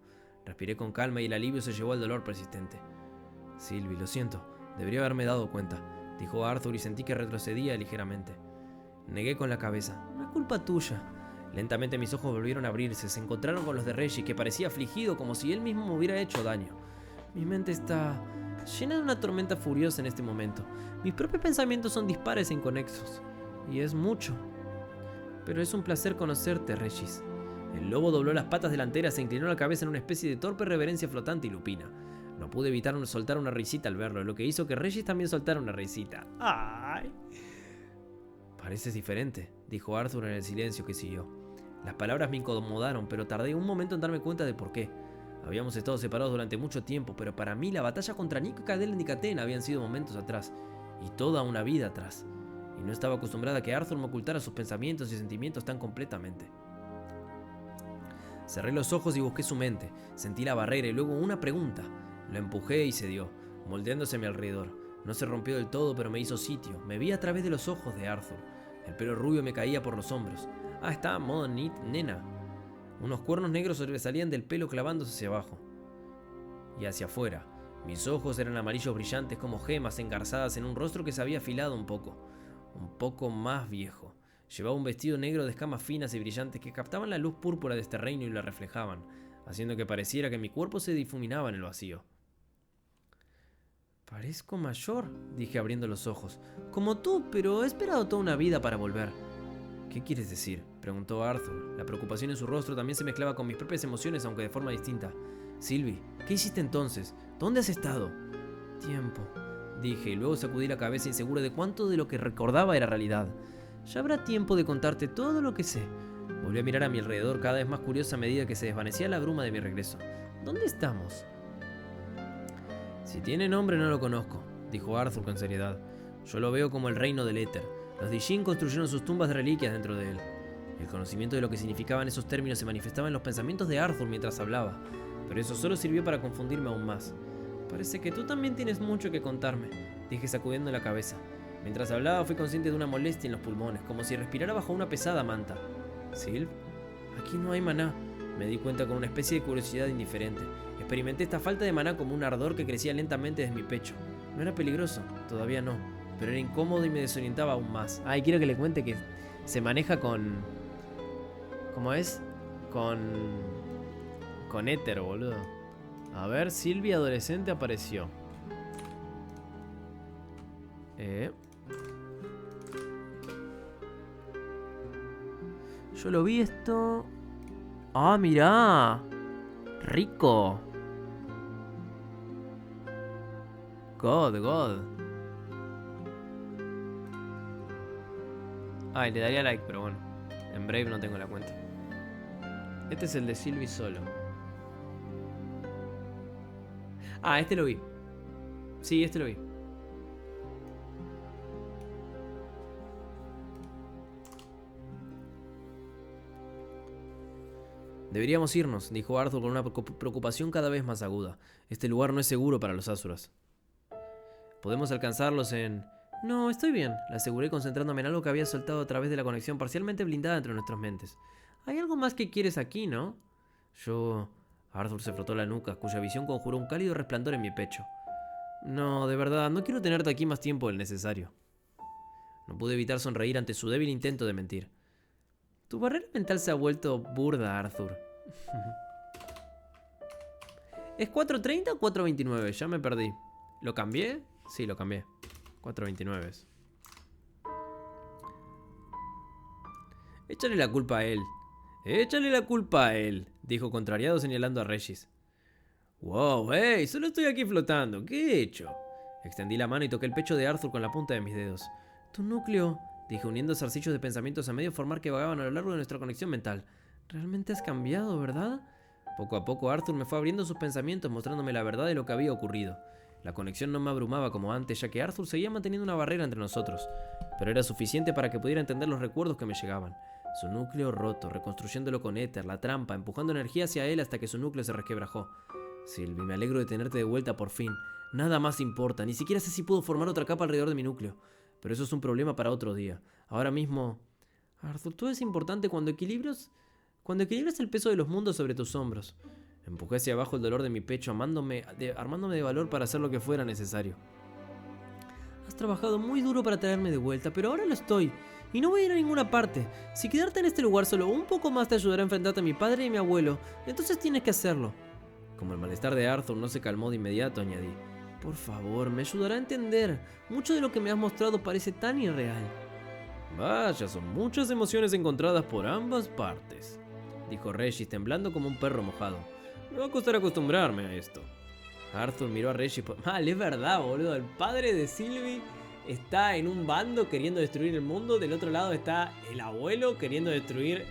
Respiré con calma y el alivio se llevó al dolor persistente. Sylvie, lo siento. Debería haberme dado cuenta, dijo Arthur y sentí que retrocedía ligeramente. Negué con la cabeza. No es culpa tuya. Lentamente mis ojos volvieron a abrirse, se encontraron con los de Reggie, que parecía afligido como si él mismo me hubiera hecho daño. Mi mente está llena de una tormenta furiosa en este momento. Mis propios pensamientos son dispares e inconexos. Y es mucho. Pero es un placer conocerte, Regis. El lobo dobló las patas delanteras e inclinó la cabeza en una especie de torpe reverencia flotante y lupina. No pude evitar soltar una risita al verlo, lo que hizo que Regis también soltara una risita. ¡Ay! Pareces diferente, dijo Arthur en el silencio que siguió. Las palabras me incomodaron, pero tardé un momento en darme cuenta de por qué. Habíamos estado separados durante mucho tiempo, pero para mí la batalla contra Nico y Cadel Nicaten habían sido momentos atrás, y toda una vida atrás. Y no estaba acostumbrada a que Arthur me ocultara sus pensamientos y sentimientos tan completamente. Cerré los ojos y busqué su mente. Sentí la barrera y luego una pregunta. Lo empujé y cedió, moldeándose a mi alrededor. No se rompió del todo, pero me hizo sitio. Me vi a través de los ojos de Arthur. El pelo rubio me caía por los hombros. Ah, estaba en modo nena. Unos cuernos negros sobresalían del pelo clavándose hacia abajo y hacia afuera. Mis ojos eran amarillos brillantes como gemas engarzadas en un rostro que se había afilado un poco más viejo. Llevaba un vestido negro de escamas finas y brillantes que captaban la luz púrpura de este reino y la reflejaban, haciendo que pareciera que mi cuerpo se difuminaba en el vacío. Parezco mayor, dije abriendo los ojos. Como tú, pero he esperado toda una vida para volver. ¿Qué quieres decir?, preguntó Arthur. La preocupación en su rostro también se mezclaba con mis propias emociones, aunque de forma distinta. Sylvie, ¿qué hiciste entonces? ¿Dónde has estado? Tiempo, dije, y luego sacudí la cabeza insegura de cuánto de lo que recordaba era realidad. Ya habrá tiempo de contarte todo lo que sé. Volví a mirar a mi alrededor cada vez más curiosa a medida que se desvanecía la bruma de mi regreso. ¿Dónde estamos? Si tiene nombre no lo conozco, dijo Arthur con seriedad. Yo lo veo como el reino del éter. Los Dijin construyeron sus tumbas de reliquias dentro de él. El conocimiento de lo que significaban esos términos se manifestaba en los pensamientos de Arthur mientras hablaba, pero eso solo sirvió para confundirme aún más. Parece que tú también tienes mucho que contarme, dije sacudiendo la cabeza. Mientras hablaba fui consciente de una molestia en los pulmones, como si respirara bajo una pesada manta. ¿Sylv? Aquí no hay maná. Me di cuenta con una especie de curiosidad indiferente. Experimenté esta falta de maná como un ardor que crecía lentamente desde mi pecho. No era peligroso, todavía no, pero era incómodo y me desorientaba aún más. Y quiero que le cuente que se maneja con... ¿Cómo es? Con éter, boludo. A ver, Sylvie adolescente apareció. Yo lo vi esto... ¡Ah, mirá! ¡Rico! God. Ay, le daría like, pero bueno. En Brave no tengo la cuenta. Este es el de Sylvie solo. Ah, este lo vi. Sí, este lo vi. Deberíamos irnos, dijo Arthur con una preocupación cada vez más aguda. Este lugar no es seguro para los Asuras. Podemos alcanzarlos en... No, estoy bien, le aseguré concentrándome en algo que había soltado a través de la conexión parcialmente blindada entre nuestras mentes. Hay algo más que quieres aquí, ¿no? Arthur se frotó la nuca, cuya visión conjuró un cálido resplandor en mi pecho. No, de verdad, no quiero tenerte aquí más tiempo del necesario. No pude evitar sonreír ante su débil intento de mentir. Tu barrera mental se ha vuelto burda, Arthur. ¿Es 4:30 o 4:29? Ya me perdí. ¿Lo cambié? Sí, lo cambié. 4:29. Échale la culpa a él. Échale la culpa a él, dijo contrariado señalando a Regis. Wow, hey, solo estoy aquí flotando. ¿Qué he hecho? Extendí la mano y toqué el pecho de Arthur con la punta de mis dedos. Tu núcleo, dije uniendo zarcillos de pensamientos a medio formar que vagaban a lo largo de nuestra conexión mental. Realmente has cambiado, ¿verdad? Poco a poco Arthur me fue abriendo sus pensamientos mostrándome la verdad de lo que había ocurrido. La conexión no me abrumaba como antes, ya que Arthur seguía manteniendo una barrera entre nosotros, pero era suficiente para que pudiera entender los recuerdos que me llegaban. Su núcleo roto, reconstruyéndolo con éter, la trampa, empujando energía hacia él hasta que su núcleo se resquebrajó. Sylvie, me alegro de tenerte de vuelta por fin. Nada más importa, ni siquiera sé si puedo formar otra capa alrededor de mi núcleo. Pero eso es un problema para otro día. Ahora mismo... Arthur, todo es importante cuando equilibras el peso de los mundos sobre tus hombros. Empujé hacia abajo el dolor de mi pecho, armándome de valor para hacer lo que fuera necesario. Has trabajado muy duro para traerme de vuelta, pero ahora lo estoy. Y no voy a ir a ninguna parte. Si quedarte en este lugar solo un poco más te ayudará a enfrentarte a mi padre y mi abuelo, entonces tienes que hacerlo. Como el malestar de Arthur no se calmó de inmediato, añadí. Por favor, me ayudará a entender. Mucho de lo que me has mostrado parece tan irreal. Vaya, son muchas emociones encontradas por ambas partes, dijo Regis temblando como un perro mojado. Me va a costar acostumbrarme a esto. Arthur miró a Regis. Es verdad, boludo. El padre de Sylvie está en un bando queriendo destruir el mundo. Del otro lado está el abuelo queriendo destruir,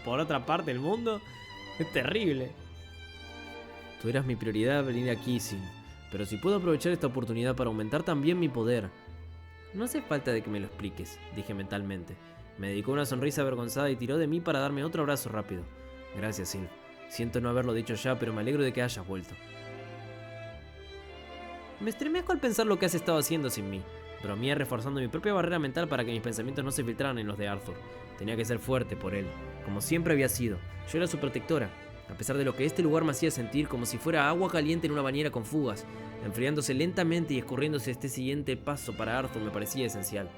por otra parte el mundo. Es terrible. Tú eras mi prioridad al venir aquí, Sylvie. Pero si puedo aprovechar esta oportunidad para aumentar también mi poder. No hace falta de que me lo expliques, dije mentalmente. Me dedicó una sonrisa avergonzada y tiró de mí para darme otro abrazo rápido. Gracias, Sylvie. Siento no haberlo dicho ya, pero me alegro de que hayas vuelto. Me estremezco al pensar lo que has estado haciendo sin mí. Bromeé reforzando mi propia barrera mental para que mis pensamientos no se filtraran en los de Arthur. Tenía que ser fuerte por él, como siempre había sido. Yo era su protectora, a pesar de lo que este lugar me hacía sentir, como si fuera agua caliente en una bañera con fugas. Enfriándose lentamente y escurriéndose este siguiente paso para Arthur me parecía esencial.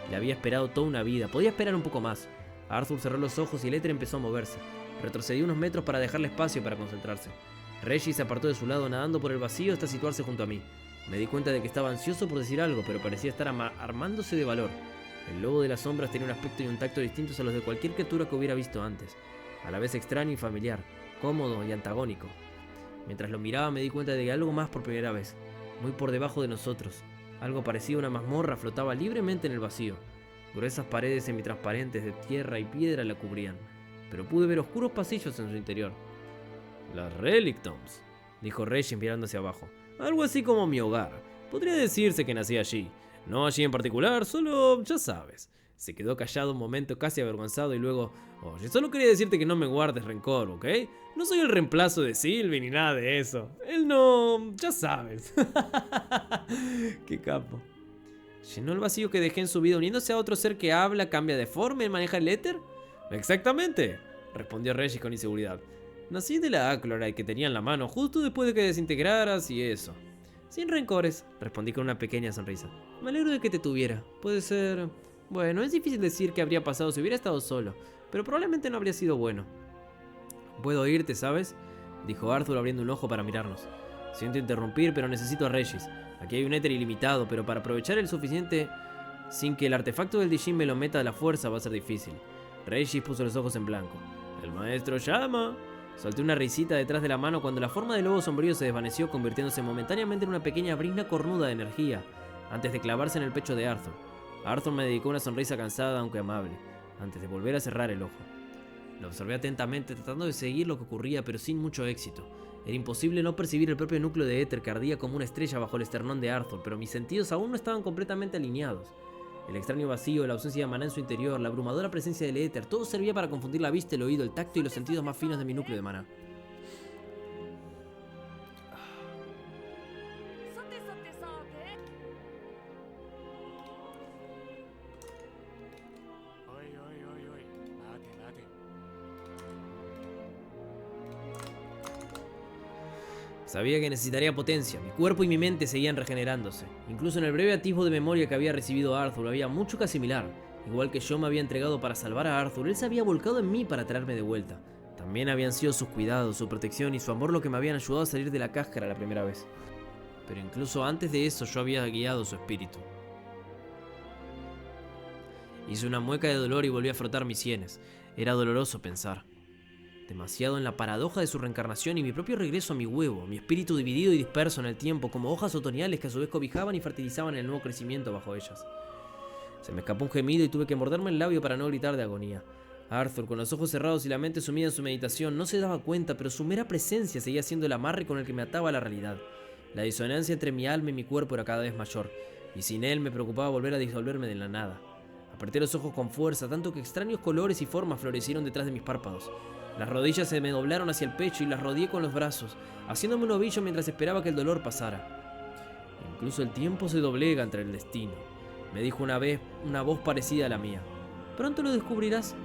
Le había esperado toda una vida, podía esperar un poco más. Arthur cerró los ojos y el éter empezó a moverse. Retrocedió unos metros para dejarle espacio para concentrarse. Regis se apartó de su lado nadando por el vacío hasta situarse junto a mí. Me di cuenta de que estaba ansioso por decir algo, pero parecía estar armándose de valor. El lobo de las sombras tenía un aspecto y un tacto distintos a los de cualquier criatura que hubiera visto antes. A la vez extraño y familiar, cómodo y antagónico. Mientras lo miraba me di cuenta de que algo más por primera vez, muy por debajo de nosotros. Algo parecido a una mazmorra flotaba libremente en el vacío. Gruesas paredes semitransparentes de tierra y piedra la cubrían, pero pude ver oscuros pasillos en su interior. Las Relictoms, dijo Regis mirando hacia abajo. Algo así como mi hogar. Podría decirse que nací allí. No allí en particular, solo, ya sabes. Se quedó callado un momento, casi avergonzado, y luego: oye, solo quería decirte que no me guardes rencor, ¿ok? No soy el reemplazo de Sylvie ni nada de eso. Él no... ya sabes. Qué capo. ¿Llenó el vacío que dejé en su vida uniéndose a otro ser que habla, cambia de forma y maneja el éter? Exactamente, respondió Regis con inseguridad. Nací de la Aclorite que tenía en la mano justo después de que desintegraras y eso. Sin rencores, respondí con una pequeña sonrisa. Me alegro de que te tuviera. Puede ser... bueno, es difícil decir qué habría pasado si hubiera estado solo, pero probablemente no habría sido bueno. Puedo irte, ¿sabes? Dijo Arthur abriendo un ojo para mirarnos. Siento interrumpir, pero necesito a Regis. Aquí hay un éter ilimitado, pero para aprovechar el suficiente sin que el artefacto del Dijin me lo meta a la fuerza va a ser difícil. Regis puso los ojos en blanco. El maestro llama. Solté una risita detrás de la mano cuando la forma del lobo sombrío se desvaneció, convirtiéndose momentáneamente en una pequeña brizna cornuda de energía, antes de clavarse en el pecho de Arthur. Arthur me dedicó una sonrisa cansada aunque amable, antes de volver a cerrar el ojo. Lo observé atentamente, tratando de seguir lo que ocurría, pero sin mucho éxito. Era imposible no percibir el propio núcleo de éter que ardía como una estrella bajo el esternón de Arthur, pero mis sentidos aún no estaban completamente alineados. El extraño vacío, la ausencia de maná en su interior, la abrumadora presencia del éter, todo servía para confundir la vista, el oído, el tacto y los sentidos más finos de mi núcleo de maná. Sabía que necesitaría potencia, mi cuerpo y mi mente seguían regenerándose. Incluso en el breve atisbo de memoria que había recibido Arthur había mucho que asimilar. Igual que yo me había entregado para salvar a Arthur, él se había volcado en mí para traerme de vuelta. También habían sido sus cuidados, su protección y su amor lo que me habían ayudado a salir de la cáscara la primera vez. Pero incluso antes de eso yo había guiado su espíritu. Hice una mueca de dolor y volví a frotar mis sienes. Era doloroso pensar. Demasiado en la paradoja de su reencarnación y mi propio regreso a mi huevo, mi espíritu dividido y disperso en el tiempo, como hojas otoñales que a su vez cobijaban y fertilizaban el nuevo crecimiento bajo ellas. Se me escapó un gemido y tuve que morderme el labio para no gritar de agonía. Arthur, con los ojos cerrados y la mente sumida en su meditación, no se daba cuenta, pero su mera presencia seguía siendo el amarre con el que me ataba a la realidad. La disonancia entre mi alma y mi cuerpo era cada vez mayor, y sin él me preocupaba volver a disolverme de la nada. Apreté los ojos con fuerza, tanto que extraños colores y formas florecieron detrás de mis párpados. Las rodillas se me doblaron hacia el pecho y las rodeé con los brazos, haciéndome un ovillo mientras esperaba que el dolor pasara. Incluso el tiempo se doblega entre el destino, me dijo una voz parecida a la mía. Pronto lo descubrirás.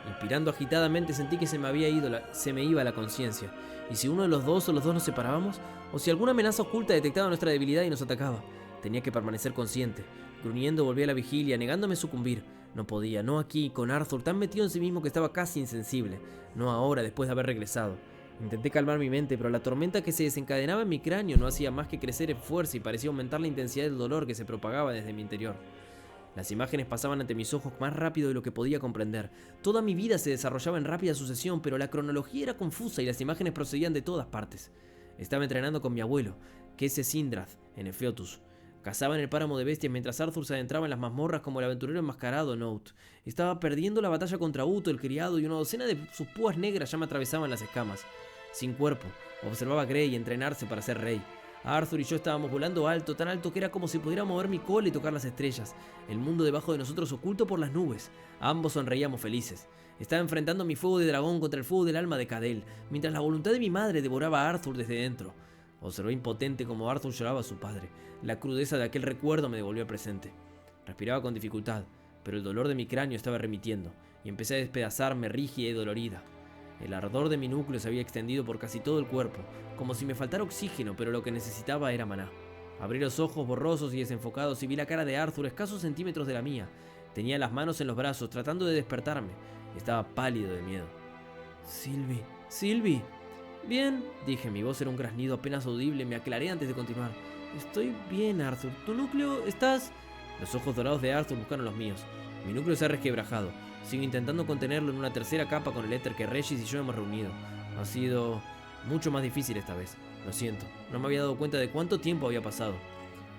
Inspirando agitadamente sentí que se me iba la conciencia. ¿Y si uno de los dos o los dos nos separábamos? ¿O si alguna amenaza oculta detectaba nuestra debilidad y nos atacaba? Tenía que permanecer consciente. Gruñendo volví a la vigilia, negándome a sucumbir. No podía, no aquí, con Arthur tan metido en sí mismo que estaba casi insensible. No ahora, después de haber regresado. Intenté calmar mi mente, pero la tormenta que se desencadenaba en mi cráneo no hacía más que crecer en fuerza y parecía aumentar la intensidad del dolor que se propagaba desde mi interior. Las imágenes pasaban ante mis ojos más rápido de lo que podía comprender. Toda mi vida se desarrollaba en rápida sucesión, pero la cronología era confusa y las imágenes procedían de todas partes. Estaba entrenando con mi abuelo, Kese Sindrath, en Efeotus. Cazaba en el páramo de bestias mientras Arthur se adentraba en las mazmorras como el aventurero enmascarado Note. Estaba perdiendo la batalla contra Uto, el criado, y una docena de sus púas negras ya me atravesaban las escamas. Sin cuerpo, observaba a Grey entrenarse para ser rey. Arthur y yo estábamos volando alto, tan alto que era como si pudiera mover mi cola y tocar las estrellas. El mundo debajo de nosotros oculto por las nubes. Ambos sonreíamos felices. Estaba enfrentando mi fuego de dragón contra el fuego del alma de Cadel, mientras la voluntad de mi madre devoraba a Arthur desde dentro. Observé impotente como Arthur lloraba a su padre. La crudeza de aquel recuerdo me devolvió al presente. Respiraba con dificultad, pero el dolor de mi cráneo estaba remitiendo, y empecé a despedazarme rígida y dolorida. El ardor de mi núcleo se había extendido por casi todo el cuerpo, como si me faltara oxígeno, pero lo que necesitaba era maná. Abrí los ojos borrosos y desenfocados y vi la cara de Arthur a escasos centímetros de la mía. Tenía las manos en los brazos, tratando de despertarme. Estaba pálido de miedo. «Sylvie, Sylvie». «Bien», dije, mi voz era un graznido apenas audible, me aclaré antes de continuar. «Estoy bien, Arthur. ¿Tu núcleo? ¿Estás...?» Los ojos dorados de Arthur buscaron los míos. Mi núcleo se ha resquebrajado. Sigo intentando contenerlo en una tercera capa con el éter que Regis y yo hemos reunido. Ha sido mucho más difícil esta vez. Lo siento, no me había dado cuenta de cuánto tiempo había pasado.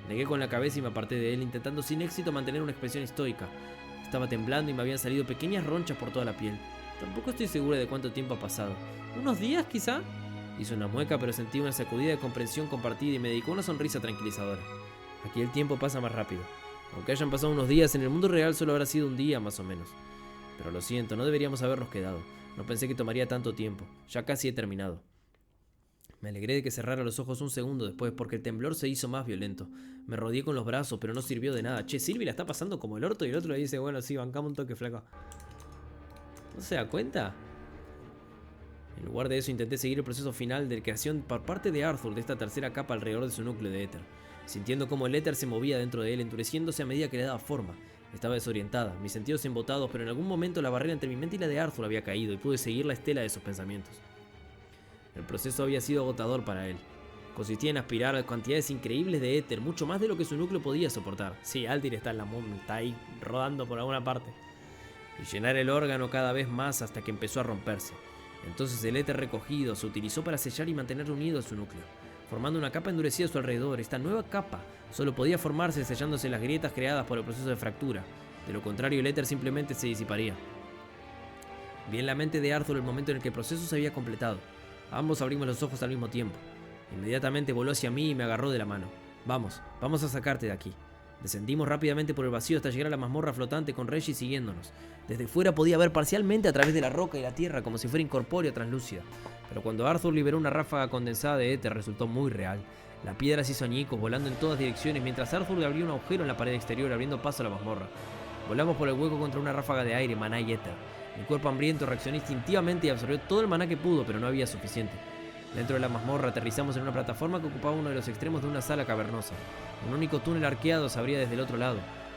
Negué con la cabeza y me aparté de él, intentando sin éxito mantener una expresión estoica. Estaba temblando y me habían salido pequeñas ronchas por toda la piel. Tampoco estoy segura de cuánto tiempo ha pasado. ¿Unos días, quizá? Hice una mueca, pero sentí una sacudida de comprensión compartida y me dedicó una sonrisa tranquilizadora. Aquí el tiempo pasa más rápido. Aunque hayan pasado unos días, en el mundo real solo habrá sido un día más o menos. Pero lo siento, no deberíamos habernos quedado. No pensé que tomaría tanto tiempo. Ya casi he terminado. Me alegré de que cerrara los ojos un segundo después porque el temblor se hizo más violento. Me rodeé con los brazos, pero no sirvió de nada. Che, Silvi la está pasando como el orto y el otro le dice, bueno, sí, bancamos un toque, flaco. ¿No se da cuenta? En lugar de eso intenté seguir el proceso final de creación por parte de Arthur de esta tercera capa alrededor de su núcleo de éter, sintiendo cómo el éter se movía dentro de él, endureciéndose a medida que le daba forma. Estaba desorientada, mis sentidos embotados, pero en algún momento la barrera entre mi mente y la de Arthur había caído y pude seguir la estela de sus pensamientos. El proceso había sido agotador para él. Consistía en aspirar cantidades increíbles de éter, mucho más de lo que su núcleo podía soportar. Sí, Aldir está en la momia, está ahí rodando por alguna parte. Y llenar el órgano cada vez más hasta que empezó a romperse. Entonces el éter recogido se utilizó para sellar y mantener unido a su núcleo, formando una capa endurecida a su alrededor. Esta nueva capa solo podía formarse sellándose las grietas creadas por el proceso de fractura. De lo contrario, el éter simplemente se disiparía. Vi en la mente de Arthur el momento en el que el proceso se había completado. Ambos abrimos los ojos al mismo tiempo. Inmediatamente voló hacia mí y me agarró de la mano. Vamos a sacarte de aquí. Descendimos rápidamente por el vacío hasta llegar a la mazmorra flotante con Reggie siguiéndonos. Desde fuera podía ver parcialmente a través de la roca y la tierra como si fuera incorpórea translúcida. Pero cuando Arthur liberó una ráfaga condensada de éter resultó muy real. La piedra se hizo añicos, volando en todas direcciones, mientras Arthur abrió un agujero en la pared exterior, abriendo paso a la mazmorra. Volamos por el hueco contra una ráfaga de aire, maná y éter. Mi cuerpo hambriento reaccionó instintivamente y absorbió todo el maná que pudo, pero no había suficiente. Dentro de la mazmorra aterrizamos en una plataforma que ocupaba uno de los extremos de una sala cavernosa. Un único túnel arqueado se abría desde el otro lado,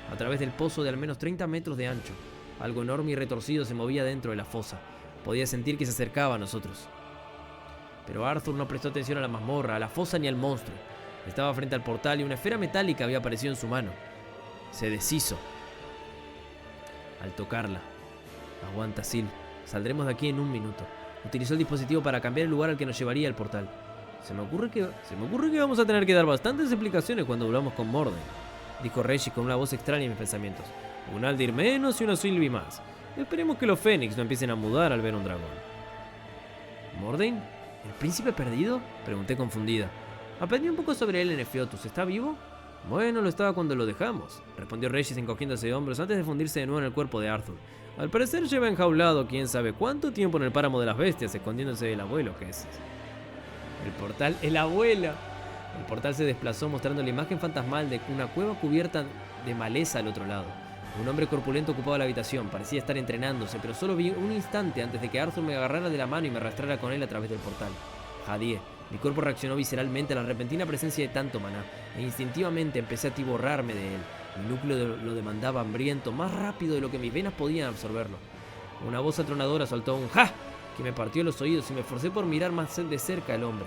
a través del pozo de al menos 30 metros de ancho. Algo enorme y retorcido se movía dentro de la fosa. Podía sentir que se acercaba a nosotros. Pero Arthur no prestó atención a la mazmorra, a la fosa ni al monstruo. Estaba frente al portal y una esfera metálica había aparecido en su mano. Se deshizo al tocarla. Aguanta, Sil. Saldremos de aquí en un minuto. Utilizó el dispositivo para cambiar el lugar al que nos llevaría el portal. Se me ocurre que vamos a tener que dar bastantes explicaciones cuando hablamos con Morden, dijo Reggie con una voz extraña en mis pensamientos. Un Aldir menos y una Sylvie más. Esperemos que los Fénix no empiecen a mudar al ver un dragón. ¿Morden? ¿El príncipe perdido? Pregunté confundida. Aprendí un poco sobre él en Efiotus. ¿Está vivo? Bueno, lo estaba cuando lo dejamos, respondió Regis encogiéndose de hombros antes de fundirse de nuevo en el cuerpo de Arthur. Al parecer lleva enjaulado quién sabe cuánto tiempo en el páramo de las bestias, escondiéndose del abuelo que es. El portal, el abuelo. El portal se desplazó mostrando la imagen fantasmal de una cueva cubierta de maleza al otro lado. Un hombre corpulento ocupaba la habitación, parecía estar entrenándose, pero solo vi un instante antes de que Arthur me agarrara de la mano y me arrastrara con él a través del portal. Jadie. Mi cuerpo reaccionó visceralmente a la repentina presencia de tanto maná, e instintivamente empecé a atiborrarme de él. Mi núcleo lo demandaba hambriento, más rápido de lo que mis venas podían absorberlo. Una voz atronadora soltó un ¡ja! Que me partió los oídos y me esforcé por mirar más de cerca al hombre.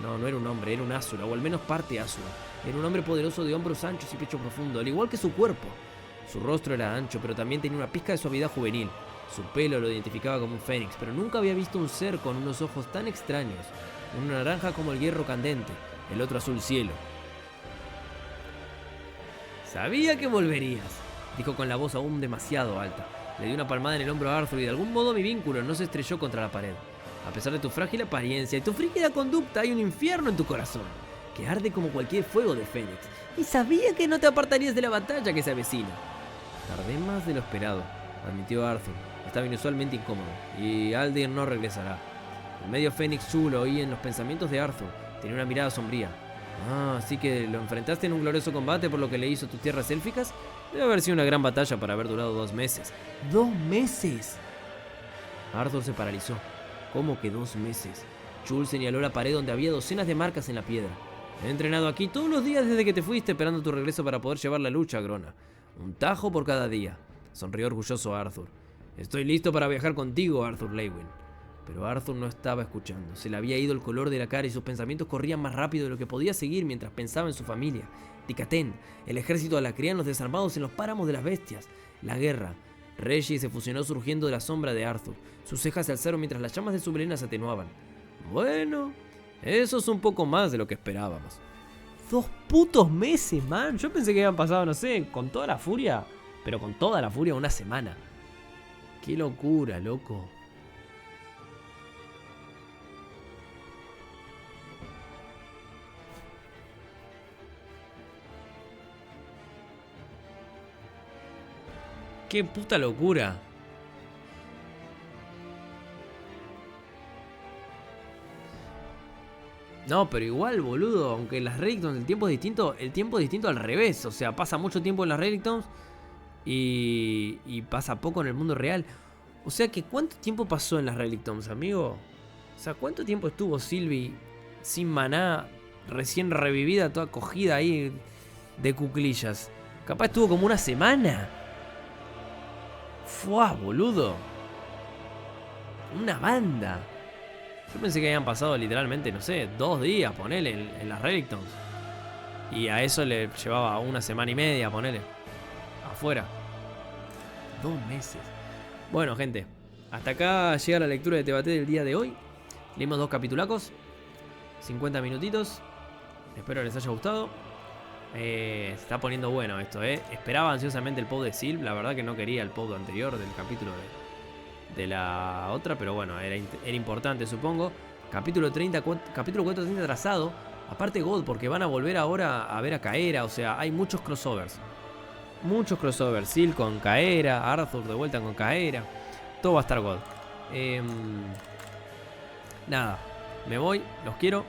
No era un hombre, era un ásura, o al menos parte ásura. Era un hombre poderoso de hombros anchos y pecho profundo, al igual que su cuerpo. Su rostro era ancho, pero también tenía una pizca de suavidad juvenil. Su pelo lo identificaba como un fénix, pero nunca había visto un ser con unos ojos tan extraños. Uno naranja como el hierro candente, el otro azul cielo. Sabía que volverías, dijo con la voz aún demasiado alta. Le di una palmada en el hombro a Arthur y de algún modo mi vínculo no se estrelló contra la pared. A pesar de tu frágil apariencia y tu frígida conducta, hay un infierno en tu corazón, que arde como cualquier fuego de fénix. Y sabía que no te apartarías de la batalla que se avecina. Tardé más de lo esperado, admitió Arthur. Estaba inusualmente incómodo, y Aldir no regresará. El medio fénix chulo oí en los pensamientos de Arthur. Tenía una mirada sombría. Así que lo enfrentaste en un glorioso combate por lo que le hizo tus tierras élficas. Debe haber sido una gran batalla para haber durado 2 meses. ¡2 meses! Arthur se paralizó. ¿Cómo que 2 meses? Jules señaló la pared donde había docenas de marcas en la piedra. He entrenado aquí todos los días desde que te fuiste, esperando tu regreso para poder llevar la lucha, Grona. Un tajo por cada día. Sonrió orgulloso Arthur. Estoy listo para viajar contigo, Arthur Leywin. Pero Arthur no estaba escuchando. Se le había ido el color de la cara y sus pensamientos corrían más rápido de lo que podía seguir mientras pensaba en su familia. Ticatén, el ejército alacrianos desarmados en los páramos de las bestias, la guerra. Reggie se fusionó surgiendo de la sombra de Arthur. Sus cejas se alzaron mientras las llamas de su melena se atenuaban. Bueno, eso es un poco más de lo que esperábamos. 2 putos meses, man. Yo pensé que habían pasado, no sé, con toda la furia, pero con toda la furia 1 semana. Qué locura, loco. Qué puta locura. No, pero igual, boludo, aunque en las Relictons el tiempo es distinto al revés. O sea, pasa mucho tiempo en las Relictons y pasa poco en el mundo real. O sea que, ¿cuánto tiempo pasó en las Relictons, amigo? O sea, ¿cuánto tiempo estuvo Sylvie sin maná, recién revivida, toda cogida ahí de cuclillas? Capaz estuvo como una semana. Fuá, boludo. Una banda. Yo pensé que habían pasado literalmente, no sé, 2 días, ponele, en las Relictons. Y a eso le llevaba una semana y media, ponele. Afuera. 2 meses. Bueno, gente. Hasta acá llega la lectura de Tebate del día de hoy. Leímos 2 capitulacos. 50 minutitos. Espero les haya gustado. Se está poniendo bueno esto, Esperaba ansiosamente el pod de Sylve. La verdad que no quería el pod anterior del capítulo de la otra, pero bueno, era importante, supongo. Capítulo 30, capítulo 430 atrasado. Aparte God, porque van a volver ahora a ver a Kaera. O sea, hay muchos crossovers. Muchos crossovers. Syl con Kaera, Arthur de vuelta con Kaera. Todo va a estar God. Nada, me voy, los quiero.